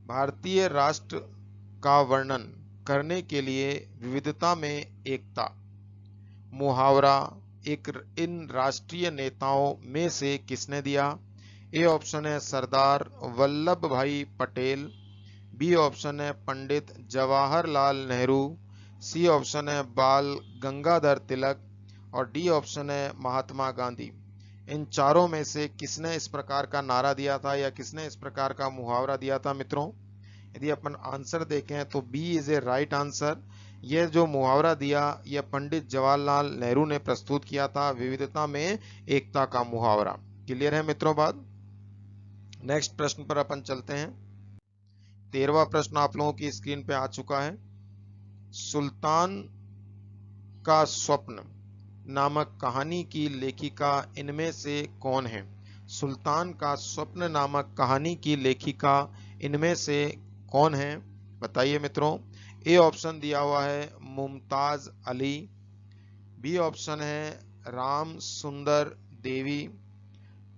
भारतीय राष्ट्र का वर्णन करने के लिए विविधता में एकता मुहावरा इन राष्ट्रीय नेताओं में से किसने दिया? ए ऑप्शन है सरदार वल्लभ भाई पटेल, बी ऑप्शन है पंडित जवाहरलाल नेहरू, सी ऑप्शन है बाल गंगाधर तिलक और डी ऑप्शन है महात्मा गांधी। इन चारों में से किसने इस प्रकार का नारा दिया था या किसने इस प्रकार का मुहावरा दिया था मित्रों? यदि अपन आंसर देखें तो B is A right answer. यह जो मुहावरा दिया यह पंडित जवाहरलाल नेहरू ने प्रस्तुत किया था, विविधता में एकता का मुहावरा। क्लियर है मित्रों बात? नेक्स्ट प्रश्न पर अपन चलते हैं। 13वां प्रश्न आप लोगों की स्क्रीन पे आ चुका है। सुल्तान का स्वप्न नामक कहानी की लेखिका इनमें से कौन है? सुल्तान का स्वप्न नामक कहानी की लेखिका इनमें से कौन है? बताइए मित्रों। ए ऑप्शन दिया हुआ है मुमताज अली, बी ऑप्शन है राम सुंदर देवी,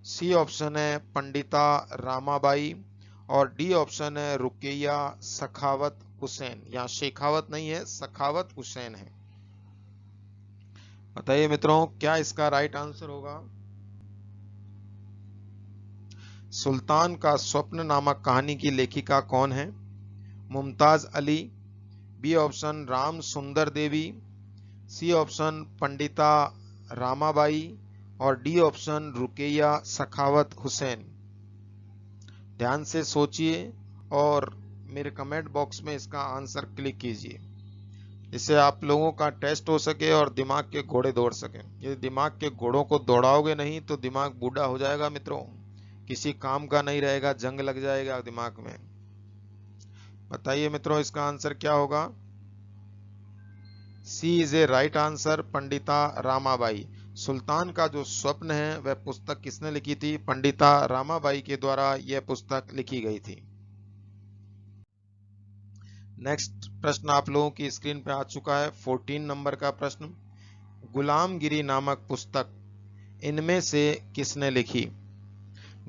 सी ऑप्शन है पंडिता रामाबाई और डी ऑप्शन है रुकैया सखावत हुसैन। यहाँ शेखावत नहीं है, सखावत हुसैन है। बताइए मित्रों क्या इसका राइट आंसर होगा? सुल्तान का स्वप्न नामक कहानी की लेखिका कौन है? मुमताज अली, बी ऑप्शन राम सुंदर देवी, सी ऑप्शन पंडिता रामाबाई और डी ऑप्शन रुकैया सखावत हुसैन। ध्यान से सोचिए और मेरे कमेंट बॉक्स में इसका आंसर क्लिक कीजिए, जिससे आप लोगों का टेस्ट हो सके और दिमाग के घोड़े दौड़ सके। यदि दिमाग के घोड़ों को दौड़ाओगे नहीं तो दिमाग बूढ़ा हो जाएगा मित्रों, किसी काम का नहीं रहेगा, जंग लग जाएगा दिमाग में। बताइए मित्रों इसका आंसर क्या होगा? सी is a right answer, Pandita Ramabai. सुल्तान का जो स्वप्न है वह पुस्तक किसने लिखी थी? पंडिता रामाबाई के द्वारा यह पुस्तक लिखी गई थी। नेक्स्ट प्रश्न आप लोगों की स्क्रीन पे आ चुका है। 14 नंबर का प्रश्न। गुलामगिरी नामक पुस्तक इनमें से किसने लिखी?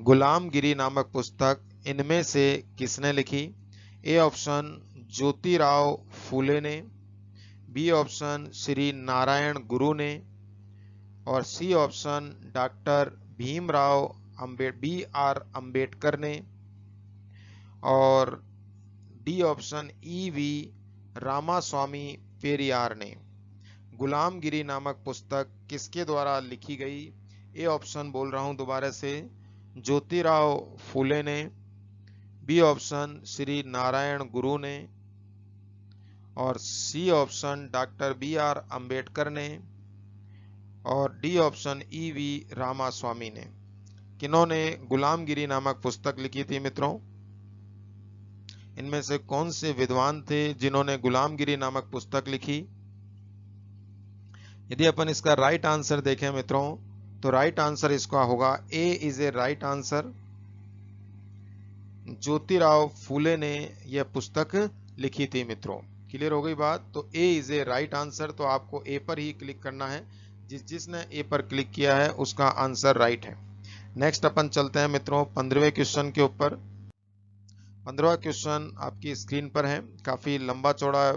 गुलामगिरी नामक पुस्तक इनमें से किसने लिखी? ए ऑप्शन ज्योतिराव फूले ने, बी ऑप्शन श्री नारायण गुरु ने, और C option doctor Bhimrao B R Ambedkar ने, और D option E V Ramaswamy Periyar ने। गुलामगिरी नामक पुस्तक किसके द्वारा लिखी गई? ए ऑप्शन बोल रहा हूं दोबारा से, ज्योतिराव फूले ने, बी ऑप्शन श्री नारायण गुरु ने, और C option doctor B R Ambedkar ने, और D option E V Ramaswamy ने। किन्होंने गुलामगिरी नामक पुस्तक लिखी थी मित्रों? इनमें से कौन से विद्वान थे जिन्होंने गुलामगिरी नामक पुस्तक लिखी? यदि अपन इसका राइट आंसर देखें मित्रों, तो राइट आंसर इसका होगा A is A right answer. Jyotirao Phule ने यह पुस्तक लिखी थी मित्रों। क्लियर हो गई बात? तो A is A right answer, तो आपको ए पर ही क्लिक करना है। जिसने ए पर क्लिक किया है उसका आंसर राइट है। नेक्स्ट अपन चलते हैं मित्रों 15वें क्वेश्चन के ऊपर। 15वां क्वेश्चन आपकी स्क्रीन पर है। काफी लंबा चौड़ा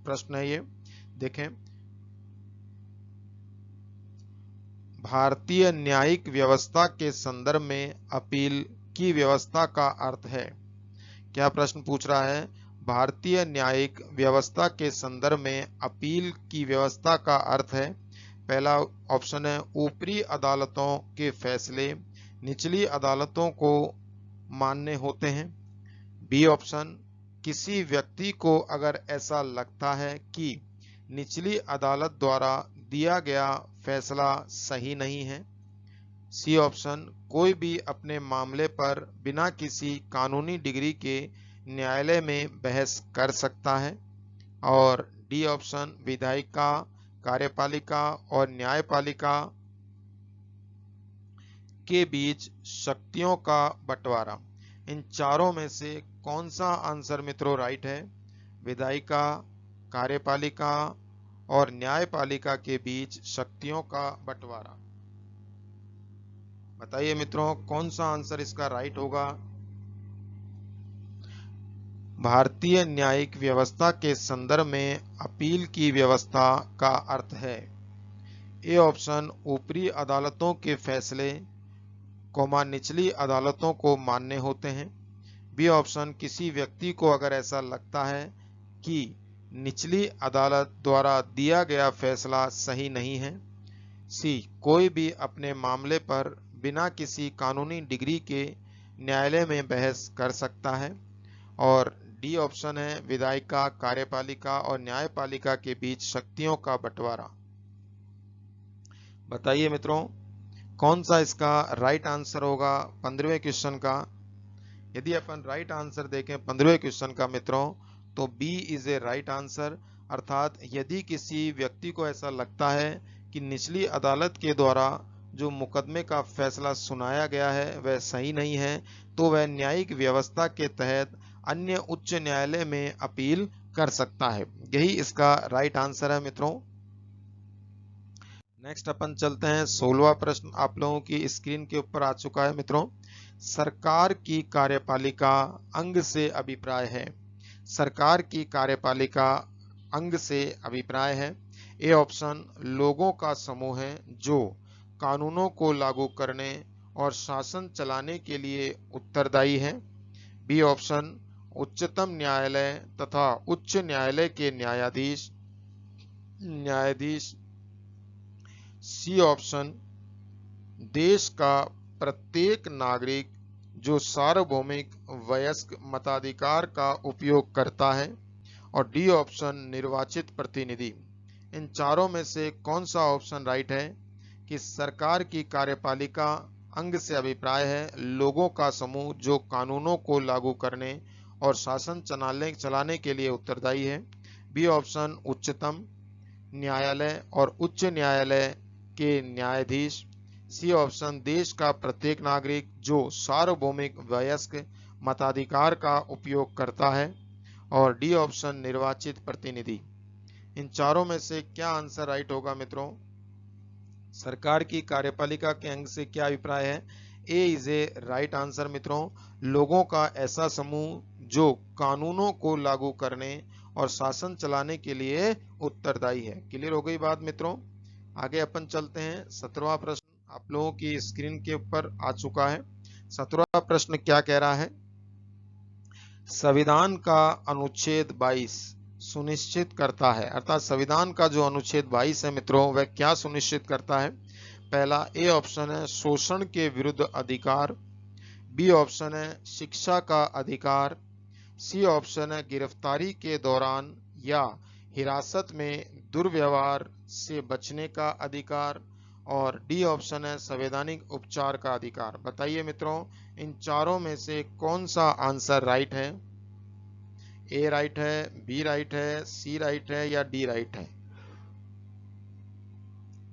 प्रश्न है ये, देखें। भारतीय न्यायिक व्यवस्था के संदर्भ में अपील की व्यवस्था का अर्थ है। क्या प्रश्न पूछ रहा है? भारतीय न्यायिक व्यवस्था के संदर्भ में अपील की व्यवस्था का अर्थ है। पहला ऑप्शन है ऊपरी अदालतों के फैसले निचली अदालतों को मान्य होते हैं। बी ऑप्शन किसी व्यक्ति को अगर ऐसा लगता है कि निचली अदालत द्वारा दिया गया फैसला सही नहीं है। सी ऑप्शन कोई भी अपने मामले पर बिना किसी कानूनी डिग्री के न्यायालय में बहस कर सकता है। और डी ऑप्शन विधायिका, कार्यपालिका और न्यायपालिका के बीच शक्तियों का बंटवारा। इन चारों में से कौन सा आंसर मित्रों राइट है? विधायिका, कार्यपालिका और न्यायपालिका के बीच शक्तियों का बंटवारा। बताइए मित्रों कौन सा आंसर इसका राइट होगा? भारतीय न्यायिक व्यवस्था के संदर्भ में अपील की व्यवस्था का अर्थ है। ए ऑप्शन ऊपरी अदालतों के फैसले निचली अदालतों को मान्य होते हैं। बी ऑप्शन किसी व्यक्ति को अगर ऐसा लगता है कि निचली अदालत द्वारा दिया गया फैसला सही नहीं है। सी कोई भी अपने मामले पर बिना किसी कानूनी डिग्री के न्यायालय में बहस कर सकता है। और डी ऑप्शन है विधायिका, कार्यपालिका और न्यायपालिका के बीच शक्तियों का बंटवारा। बताइए मित्रों कौन सा इसका राइट आंसर होगा 15वें क्वेश्चन का? यदि अपन राइट आंसर देखें 15वें क्वेश्चन का मित्रों, तो B is A right answer. अर्थात यदि किसी व्यक्ति को ऐसा लगता है कि निचली अदालत के द्वारा जो मुकदमे का फैसला सुनाया गया है वह सही नहीं है, तो वह न्यायिक व्यवस्था के तहत अन्य उच्च न्यायालय में अपील कर सकता है। यही इसका राइट आंसर है मित्रों। नेक्स्ट अपन चलते हैं 16वां प्रश्न आप लोगों की स्क्रीन के ऊपर आ चुका है मित्रों। सरकार की कार्यपालिका अंग से अभिप्राय है। सरकार की कार्यपालिका अंग से अभिप्राय है। ए ऑप्शन लोगों का समूह है जो कानूनों को लागू करने और शासन चलाने के लिए उत्तरदायी है। बी ऑप्शन उच्चतम न्यायालय तथा उच्च न्यायालय के न्यायाधीश। सी ऑप्शन देश का प्रत्येक नागरिक जो सार्वभौमिक वयस्क मताधिकार का उपयोग करता है। और डी ऑप्शन निर्वाचित प्रतिनिधि। इन चारों में से कौन सा ऑप्शन राइट है कि सरकार की कार्यपालिका अंग से अभिप्राय है लोगों का समूह जो कानूनों को लागू करने और शासन चलाने के लिए उत्तरदायी है। बी ऑप्शन उच्चतम न्यायालय और उच्च न्यायालय के न्यायाधीश। सी ऑप्शन देश का प्रत्येक नागरिक जो सार्वभौमिक वयस्क मताधिकार का उपयोग करता है। और डी ऑप्शन निर्वाचित प्रतिनिधि। इन चारों में से क्या आंसर राइट होगा मित्रों? सरकार की कार्यपालिका के अंग से क्या अभिप्राय है? ए इज ए राइट आंसर मित्रों। लोगों का ऐसा समूह जो कानूनों को लागू करने और शासन चलाने के लिए उत्तरदायी है। क्लियर हो गई बात मित्रों। आगे अपन चलते हैं। 17वां प्रश्न आप लोगों की स्क्रीन के ऊपर आ चुका है। 17वां प्रश्न क्या कह रहा है? संविधान का अनुच्छेद 22 सुनिश्चित करता है, अर्थात संविधान का जो अनुच्छेद 22 है मित्रों, वह क्या सुनिश्चित करता है? पहला ए ऑप्शन है शोषण के विरुद्ध अधिकार, बी ऑप्शन है शिक्षा का अधिकार, सी ऑप्शन है गिरफ्तारी के दौरान या हिरासत में दुर्व्यवहार से बचने का अधिकार, और डी ऑप्शन है संवैधानिक उपचार का अधिकार। बताइए मित्रों, इन चारों में से कौन सा आंसर राइट है? ए राइट है, बी राइट है, सी राइट है या डी राइट है?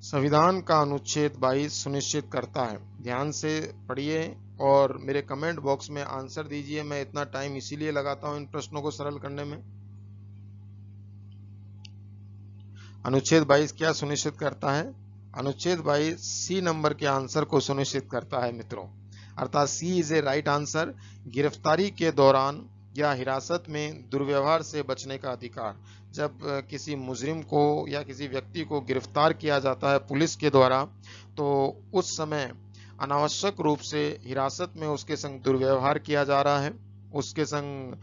संविधान का अनुच्छेद 22 सुनिश्चित करता है। ध्यान से पढ़िए और मेरे कमेंट बॉक्स में आंसर दीजिए। मैं इतना टाइम इसीलिए लगाता हूं इन प्रश्नों को सरल करने में। अनुच्छेद 22 क्या सुनिश्चित करता है? अनुच्छेद 22 सी नंबर के आंसर को सुनिश्चित करता है मित्रों, अर्थात सी इज ए राइट आंसर। गिरफ्तारी के दौरान या हिरासत में दुर्व्यवहार से बचने का अधिकार। जब किसी मुजरिम को या किसी व्यक्ति को गिरफ्तार किया जाता है पुलिस के द्वारा, तो उस समय अनावश्यक रूप से हिरासत में उसके संग दुर्व्यवहार किया जा रहा है, उसके संग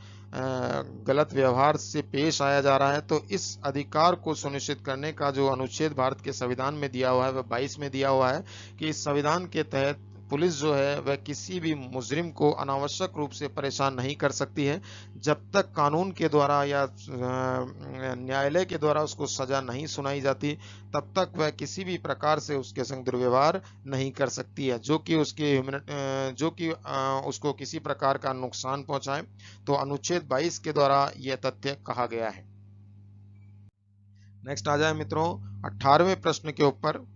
गलत व्यवहार से पेश आया जा रहा है, तो इस अधिकार को सुनिश्चित करने का जो अनुच्छेद भारत के संविधान में दिया हुआ है वह 22 में दिया हुआ है कि इस संविधान के तहत पुलिस जो है वह किसी भी मुजरिम को अनावश्यक रूप से परेशान नहीं कर सकती है जब तक कानून के द्वारा या न्यायालय के द्वारा उसको सजा नहीं सुनाई जाती, तब तक वह किसी भी प्रकार से उसके संग दुर्व्यवहार नहीं कर सकती है जो कि उसको किसी प्रकार का नुकसान पहुंचाए। तो अनुच्छेद 22 के द्वारा यह तथ्य कहा गया है। नेक्स्ट आ जाए मित्रों 18वें प्रश्न के ऊपर।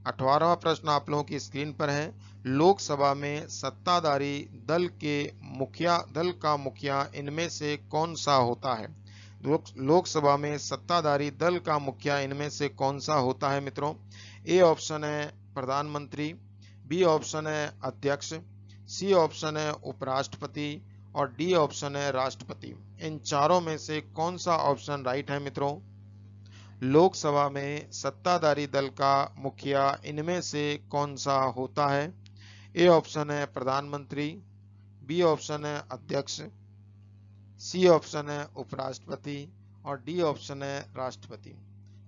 18वां प्रश्न आप लोगों की स्क्रीन पर है। लोकसभा में सत्ताधारी दल का मुखिया इनमें से कौन सा होता है? लोकसभा में सत्ताधारी दल का मुखिया इनमें से कौन सा होता है मित्रों? ए ऑप्शन है प्रधानमंत्री, बी ऑप्शन है अध्यक्ष, सी ऑप्शन है उपराष्ट्रपति और डी ऑप्शन है राष्ट्रपति। इन चारों में से कौन सा ऑप्शन राइट है मित्रों? लोकसभा में सत्ताधारी दल का मुखिया इनमें से कौन सा होता है? ए ऑप्शन है प्रधानमंत्री, बी ऑप्शन है अध्यक्ष, सी ऑप्शन है उपराष्ट्रपति और डी ऑप्शन है राष्ट्रपति।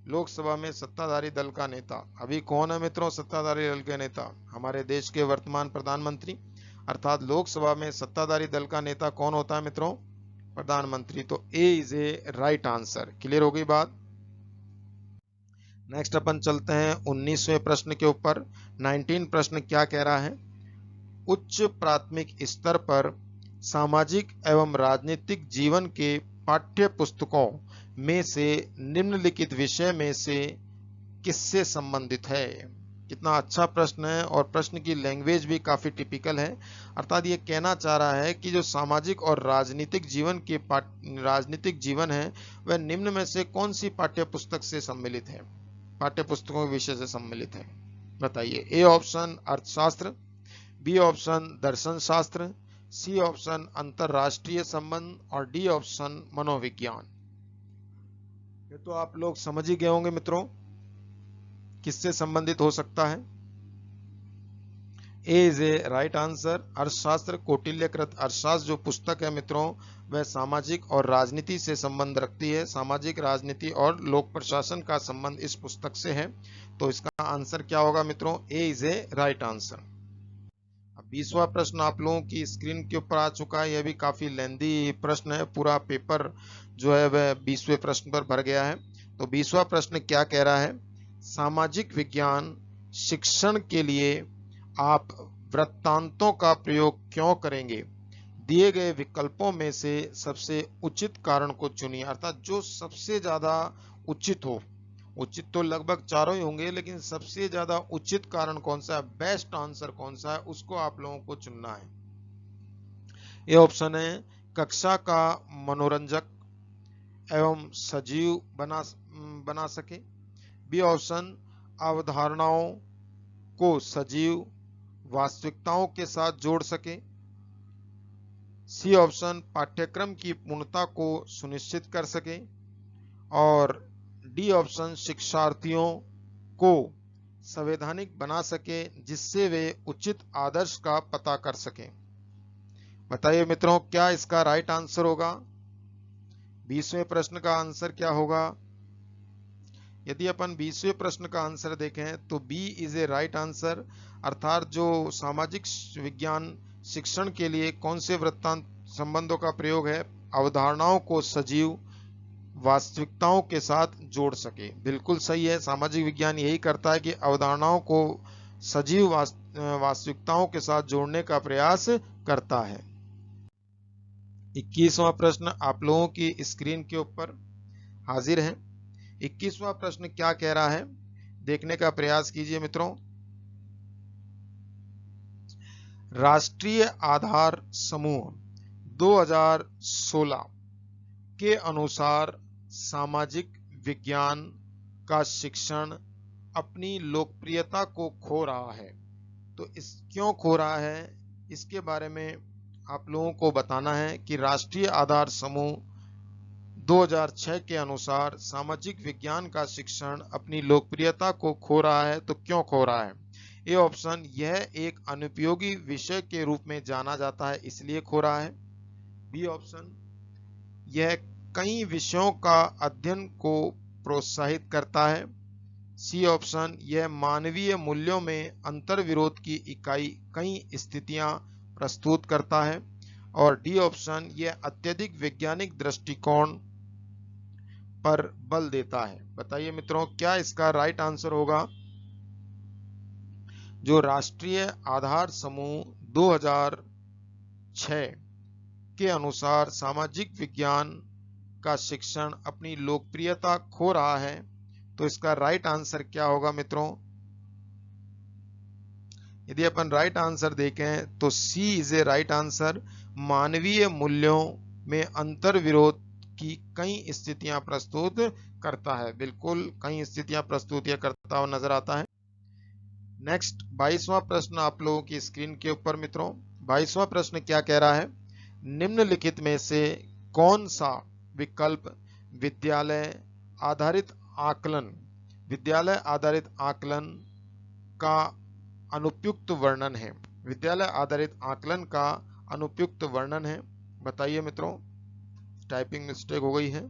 लोकसभा में सत्ताधारी दल का नेता अभी कौन है मित्रों? सत्ताधारी दल के नेता हमारे देश के वर्तमान प्रधानमंत्री, अर्थात लोकसभा में सत्ताधारी दल का नेता कौन होता है मित्रों? प्रधानमंत्री। तो A is A right answer. Clear हो गई बात। नेक्स्ट अपन चलते हैं 19वें प्रश्न के ऊपर। 19 प्रश्न क्या कह रहा है? उच्च प्राथमिक स्तर पर सामाजिक एवं राजनीतिक जीवन के पाठ्य पुस्तकों में से निम्नलिखित विषय में से किससे संबंधित है? कितना अच्छा प्रश्न है और प्रश्न की लैंग्वेज भी काफी टिपिकल है। अर्थात ये कहना चाह रहा है कि जो सामाजिक और राजनीतिक जीवन है वह निम्न में से कौन सी पाठ्य पुस्तक से सम्मिलित है? पाठ्य पुस्तकों के विषय से सम्मिलित है, बताइए। ए ऑप्शन अर्थशास्त्र, बी ऑप्शन दर्शन शास्त्र, सी ऑप्शन अंतरराष्ट्रीय संबंध और डी ऑप्शन मनोविज्ञान। ये तो आप लोग समझ ही गए होंगे मित्रों किससे संबंधित हो सकता है। ए इज ए राइट आंसर। अर्थशास्त्र, कौटिल्यकृत अर्थशास्त्र जो पुस्तक है मित्रों वह सामाजिक और राजनीति से संबंध रखती है। सामाजिक राजनीति और लोक प्रशासन का संबंध इस पुस्तक से है। तो इसका आंसर क्या होगा मित्रों? ए इज ए राइट आंसर। अब 20वां प्रश्न आप लोगों की स्क्रीन के ऊपर आ चुका है। यह भी काफी लेंदी प्रश्न है, पूरा पेपर जो है वह 20वें प्रश्न पर भर गया है। तो 20वां प्रश्न क्या कह रहा है? सामाजिक विज्ञान शिक्षण के लिए आप वृत्तांतों का प्रयोग क्यों करेंगे? दिए गए विकल्पों में से सबसे उचित कारण को चुनिए। अर्थात जो सबसे ज्यादा उचित हो, उचित तो लगभग चारों ही होंगे, लेकिन सबसे ज्यादा उचित कारण कौन सा है, बेस्ट आंसर कौन सा है, उसको आप लोगों को चुनना है। ये ऑप्शन है कक्षा का मनोरंजक एवं सजीव बना सके, बी ऑप्शन अवधारणाओं को सजीव वास्तविकताओं के साथ जोड़ सके। सी ऑप्शन पाठ्यक्रम की पूर्णता को सुनिश्चित कर सके। और डी ऑप्शन शिक्षार्थियों को संवैधानिक बना सके जिससे वे उचित आदर्श का पता कर सकें। बताइए मित्रों, क्या इसका राइट आंसर होगा? 20वें प्रश्न का आंसर क्या होगा? यदि अपन 20वें प्रश्न का आंसर देखें तो B is A right answer, अर्थात जो सामाजिक विज्ञान शिक्षण के लिए कौन से वृत्तांत संबंधों का प्रयोग है? अवधारणाओं को सजीव वास्तविकताओं के साथ जोड़ सके। बिल्कुल सही है, सामाजिक विज्ञान यही करता है कि अवधारणाओं को सजीव वास्तविकताओं के साथ जोड़ने का प्रयास करता है। 21वां प्रश्न आप लोगों की स्क्रीन के ऊपर हाजिर है। 21वां प्रश्न क्या कह रहा है, देखने का प्रयास कीजिए मित्रों। राष्ट्रीय आधार समूह 2016 के अनुसार सामाजिक विज्ञान का शिक्षण अपनी लोकप्रियता को खो रहा है। तो इस क्यों खो रहा है, इसके बारे में आप लोगों को बताना है कि राष्ट्रीय आधार समूह 2006 के अनुसार सामाजिक विज्ञान का शिक्षण अपनी लोकप्रियता को खो रहा है। तो क्यों खो रहा है? ए ऑप्शन, यह एक अनुपयोगी विषय के रूप में जाना जाता है इसलिए खो रहा है। बी ऑप्शन, यह कई विषयों का अध्ययन को प्रोत्साहित करता है। सी ऑप्शन, यह मानवीय मूल्यों में अंतर्विरोध की इकाई कई स्थितियां प्रस्तुत करता है। और डी ऑप्शन, यह अत्यधिक वैज्ञानिक दृष्टिकोण पर बल देता है। बताइए मित्रों, क्या इसका राइट आंसर होगा? जो राष्ट्रीय आधार समूह 2006 के अनुसार सामाजिक विज्ञान का शिक्षण अपनी लोकप्रियता खो रहा है, तो इसका राइट आंसर क्या होगा मित्रों? यदि अपन राइट आंसर देखें तो सी इज ए राइट आंसर, मानवीय मूल्यों में अंतर्विरोध की कई स्थितियां प्रस्तुत करता है। बिल्कुल कई स्थितियां प्रस्तुत करता हुआ नजर आता है। नेक्स्ट 22वां प्रश्न आप लोगों की स्क्रीन के ऊपर मित्रों। 22वां प्रश्न क्या कह रहा है, निम्नलिखित में से कौन सा विकल्प विद्यालय आधारित आकलन का अनुपयुक्त वर्णन है? विद्यालय आधारित आकलन का अनुपयुक्त वर्णन है। बताइए मित्रों, टाइपिंग मिस्टेक हो गई है।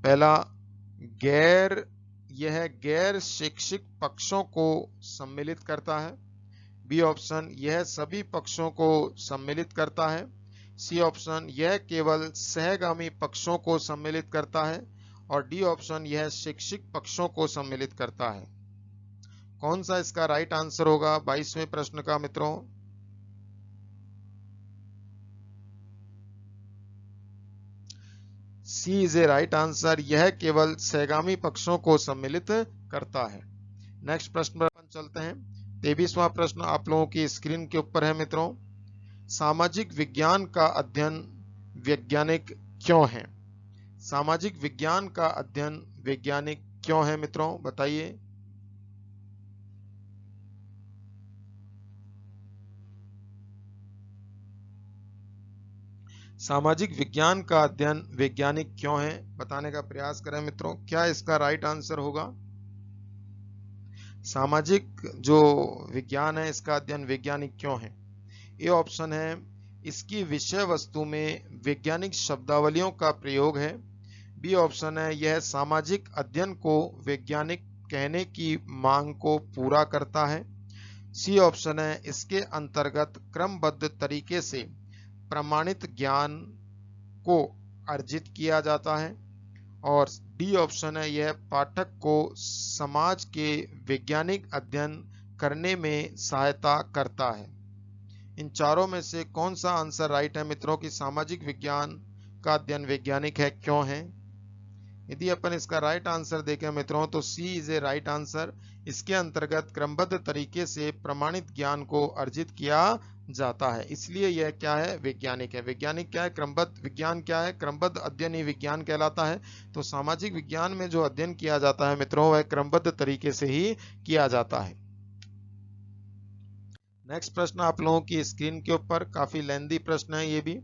पहला, यह गैर शैक्षिक पक्षों को सम्मिलित करता है। बी ऑप्शन, यह सभी पक्षों को सम्मिलित करता है। सी ऑप्शन, यह केवल सहगामी पक्षों को सम्मिलित करता है। और डी ऑप्शन, यह शैक्षिक पक्षों को सम्मिलित करता है। कौन सा इसका राइट आंसर होगा 22वें प्रश्न का मित्रों? सी इज ए राइट आंसर, यह केवल सहगामी पक्षों को सम्मिलित करता है। नेक्स्ट प्रश्न पर अपन चलते हैं। 23वां प्रश्न आप लोगों की स्क्रीन के ऊपर है मित्रों। सामाजिक विज्ञान का अध्ययन वैज्ञानिक क्यों है? सामाजिक विज्ञान का अध्ययन वैज्ञानिक क्यों है मित्रों? बताइए। सामाजिक विज्ञान का अध्ययन वैज्ञानिक क्यों है, बताने का प्रयास करें मित्रों। क्या इसका राइट आंसर होगा? सामाजिक जो विज्ञान है इसका अध्ययन वैज्ञानिक क्यों है? ए ऑप्शन है, इसकी विषय वस्तु में वैज्ञानिक शब्दावलियों का प्रयोग है। बी ऑप्शन है, यह सामाजिक अध्ययन को वैज्ञानिक कहने की मांग को पूरा करता है। सी ऑप्शन है, इसके अंतर्गत क्रमबद्ध तरीके से प्रमाणित ज्ञान को अर्जित किया जाता है। और डी ऑप्शन है, यह पाठक को समाज के वैज्ञानिक अध्ययन करने में सहायता करता है। इन चारों में से कौन सा आंसर राइट है मित्रों कि सामाजिक विज्ञान का अध्ययन वैज्ञानिक है, क्यों है? यदि अपन इसका राइट आंसर देखें मित्रों तो सी इज ए राइट आंसर। इसके अंतर्गत क्रमबद्ध तरीके से प्रमाणित ज्ञान को अर्जित किया जाता है, इसलिए यह क्या है, वैज्ञानिक है। वैज्ञानिक क्या है, क्रमबद्ध। विज्ञान क्या है, क्रमबद्ध अध्ययन ही विज्ञान कहलाता है। तो सामाजिक विज्ञान में जो अध्ययन किया जाता है मित्रों वह क्रमबद्ध तरीके से ही किया जाता है। नेक्स्ट प्रश्न आप लोगों की स्क्रीन के ऊपर, काफी लेंथी प्रश्न है ये भी।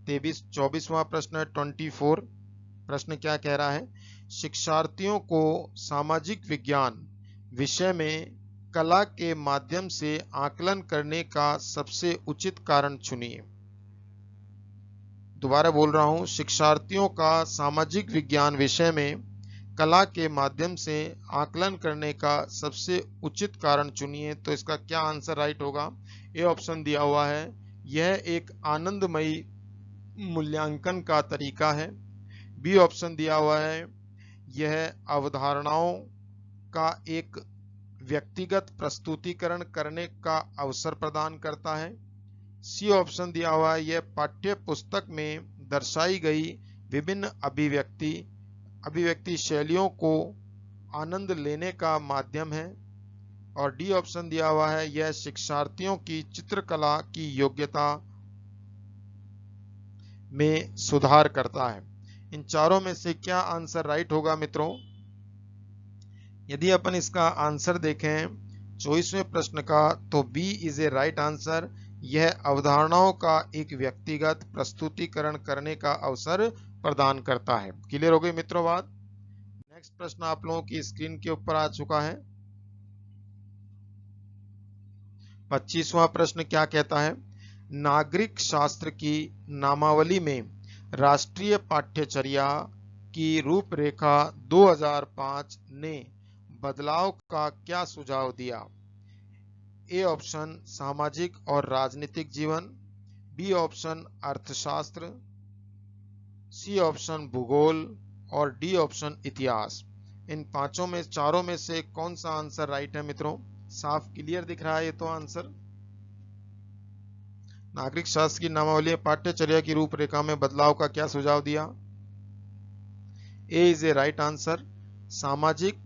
24वां प्रश्न है 24। प्रश्न क्या कह रहा है, शिक्षार्थियों को सामाजिक विज्ञान विषय में कला के माध्यम से आकलन करने का सबसे उचित कारण चुनिए। दोबारा बोल रहा हूं, शिक्षार्थियों का सामाजिक विज्ञान विषय में कला के माध्यम से आकलन करने का सबसे उचित कारण चुनिए। तो इसका क्या आंसर राइट होगा। ए ऑप्शन दिया हुआ है, यह एक आनंदमयी मूल्यांकन का तरीका है। बी ऑप्शन दिया हुआ है, यह अवधारणाओं का एक व्यक्तिगत प्रस्तुतिकरण करने का अवसर प्रदान करता है। सी ऑप्शन दिया हुआ है, यह पाठ्य पुस्तक में दर्शाई गई विभिन्न अभिव्यक्ति शैलियों को आनंद लेने का माध्यम है। और डी ऑप्शन दिया हुआ है, यह शिक्षार्थियों की चित्रकला की योग्यता में सुधार करता है। इन चारों में से क्या आंसर राइट होगा मित्रों। यदि अपन इसका आंसर देखें 24वें प्रश्न का तो B is A right answer. यह अवधारणाओं का एक व्यक्तिगत प्रस्तुतिकरण करने का अवसर प्रदान करता है। क्लियर हो गई मित्रों बात। नेक्स्ट प्रश्न आप लोगों की स्क्रीन के ऊपर आ चुका है। 25वां प्रश्न क्या कहता है, नागरिक शास्त्र की नामावली में राष्ट्रीय पाठ्यचर्या की रूपरेखा 2005 ने बदलाव का क्या सुझाव दिया। ए ऑप्शन सामाजिक और राजनीतिक जीवन, बी ऑप्शन अर्थशास्त्र, सी ऑप्शन भूगोल और डी ऑप्शन इतिहास। इन पांचों में चारों में से कौन सा आंसर राइट है मित्रों। साफ क्लियर दिख रहा है ये तो आंसर। नागरिक शास्त्र की नामावली पाठ्यचर्या की रूपरेखा में बदलाव का क्या सुझाव दिया। ए इज ए राइट आंसर, सामाजिक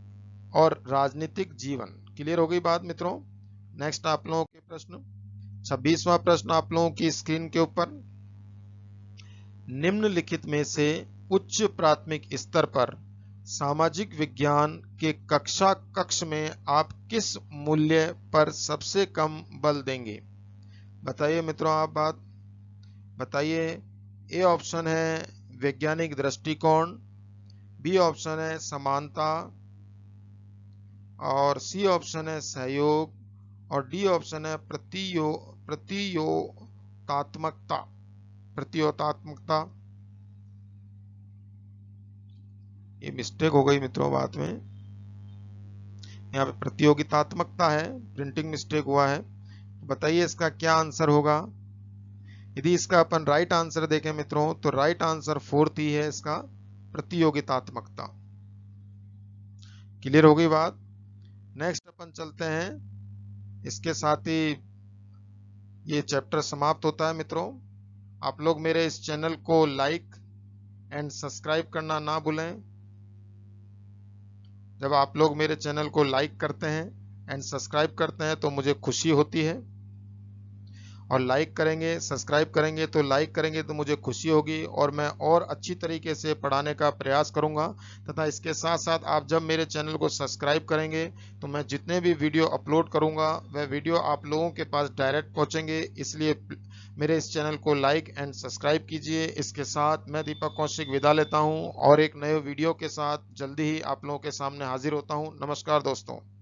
और राजनीतिक जीवन। क्लियर हो गई बात मित्रों। नेक्स्ट आप लोगों के प्रश्न 26वां प्रश्न आप लोगों की स्क्रीन के ऊपर, निम्नलिखित में से उच्च प्राथमिक स्तर पर सामाजिक विज्ञान के कक्ष में आप किस मूल्य पर सबसे कम बल देंगे। बताइए मित्रों, आप बात बताइए। ए ऑप्शन है वैज्ञानिक दृष्टिकोण, बी ऑप्शन है समानता और सी ऑप्शन है सहयोग और डी ऑप्शन है प्रतियोगितात्मकता। ये मिस्टेक हो गई मित्रों बात में, यहाँ पे प्रतियोगितात्मकता है, प्रिंटिंग मिस्टेक हुआ है। बताइए इसका क्या आंसर होगा। यदि इसका अपन राइट आंसर देखें मित्रों तो राइट आंसर 4 ही है इसका, प्रतियोगितात्मकता। क्लियर हो गई बात। नेक्स्ट अपन चलते हैं, इसके साथ ही ये चैप्टर समाप्त होता है मित्रों। आप लोग मेरे इस चैनल को लाइक एंड सब्सक्राइब करना ना भूलें। जब आप लोग मेरे चैनल को लाइक करते हैं एंड सब्सक्राइब करते हैं तो मुझे खुशी होती है, और लाइक करेंगे सब्सक्राइब करेंगे तो लाइक करेंगे तो मुझे खुशी होगी और मैं और अच्छी तरीके से पढ़ाने का प्रयास करूंगा। तथा इसके साथ साथ आप जब मेरे चैनल को सब्सक्राइब करेंगे तो मैं जितने भी वीडियो अपलोड करूंगा वह वीडियो आप लोगों के पास डायरेक्ट पहुंचेंगे, इसलिए मेरे इस चैनल को लाइक एंड सब्सक्राइब कीजिए। इसके साथ मैं दीपक कौशिक विदा लेता हूं और एक नए वीडियो के साथ जल्दी ही आप लोगों के सामने हाजिर होता हूं। नमस्कार दोस्तों।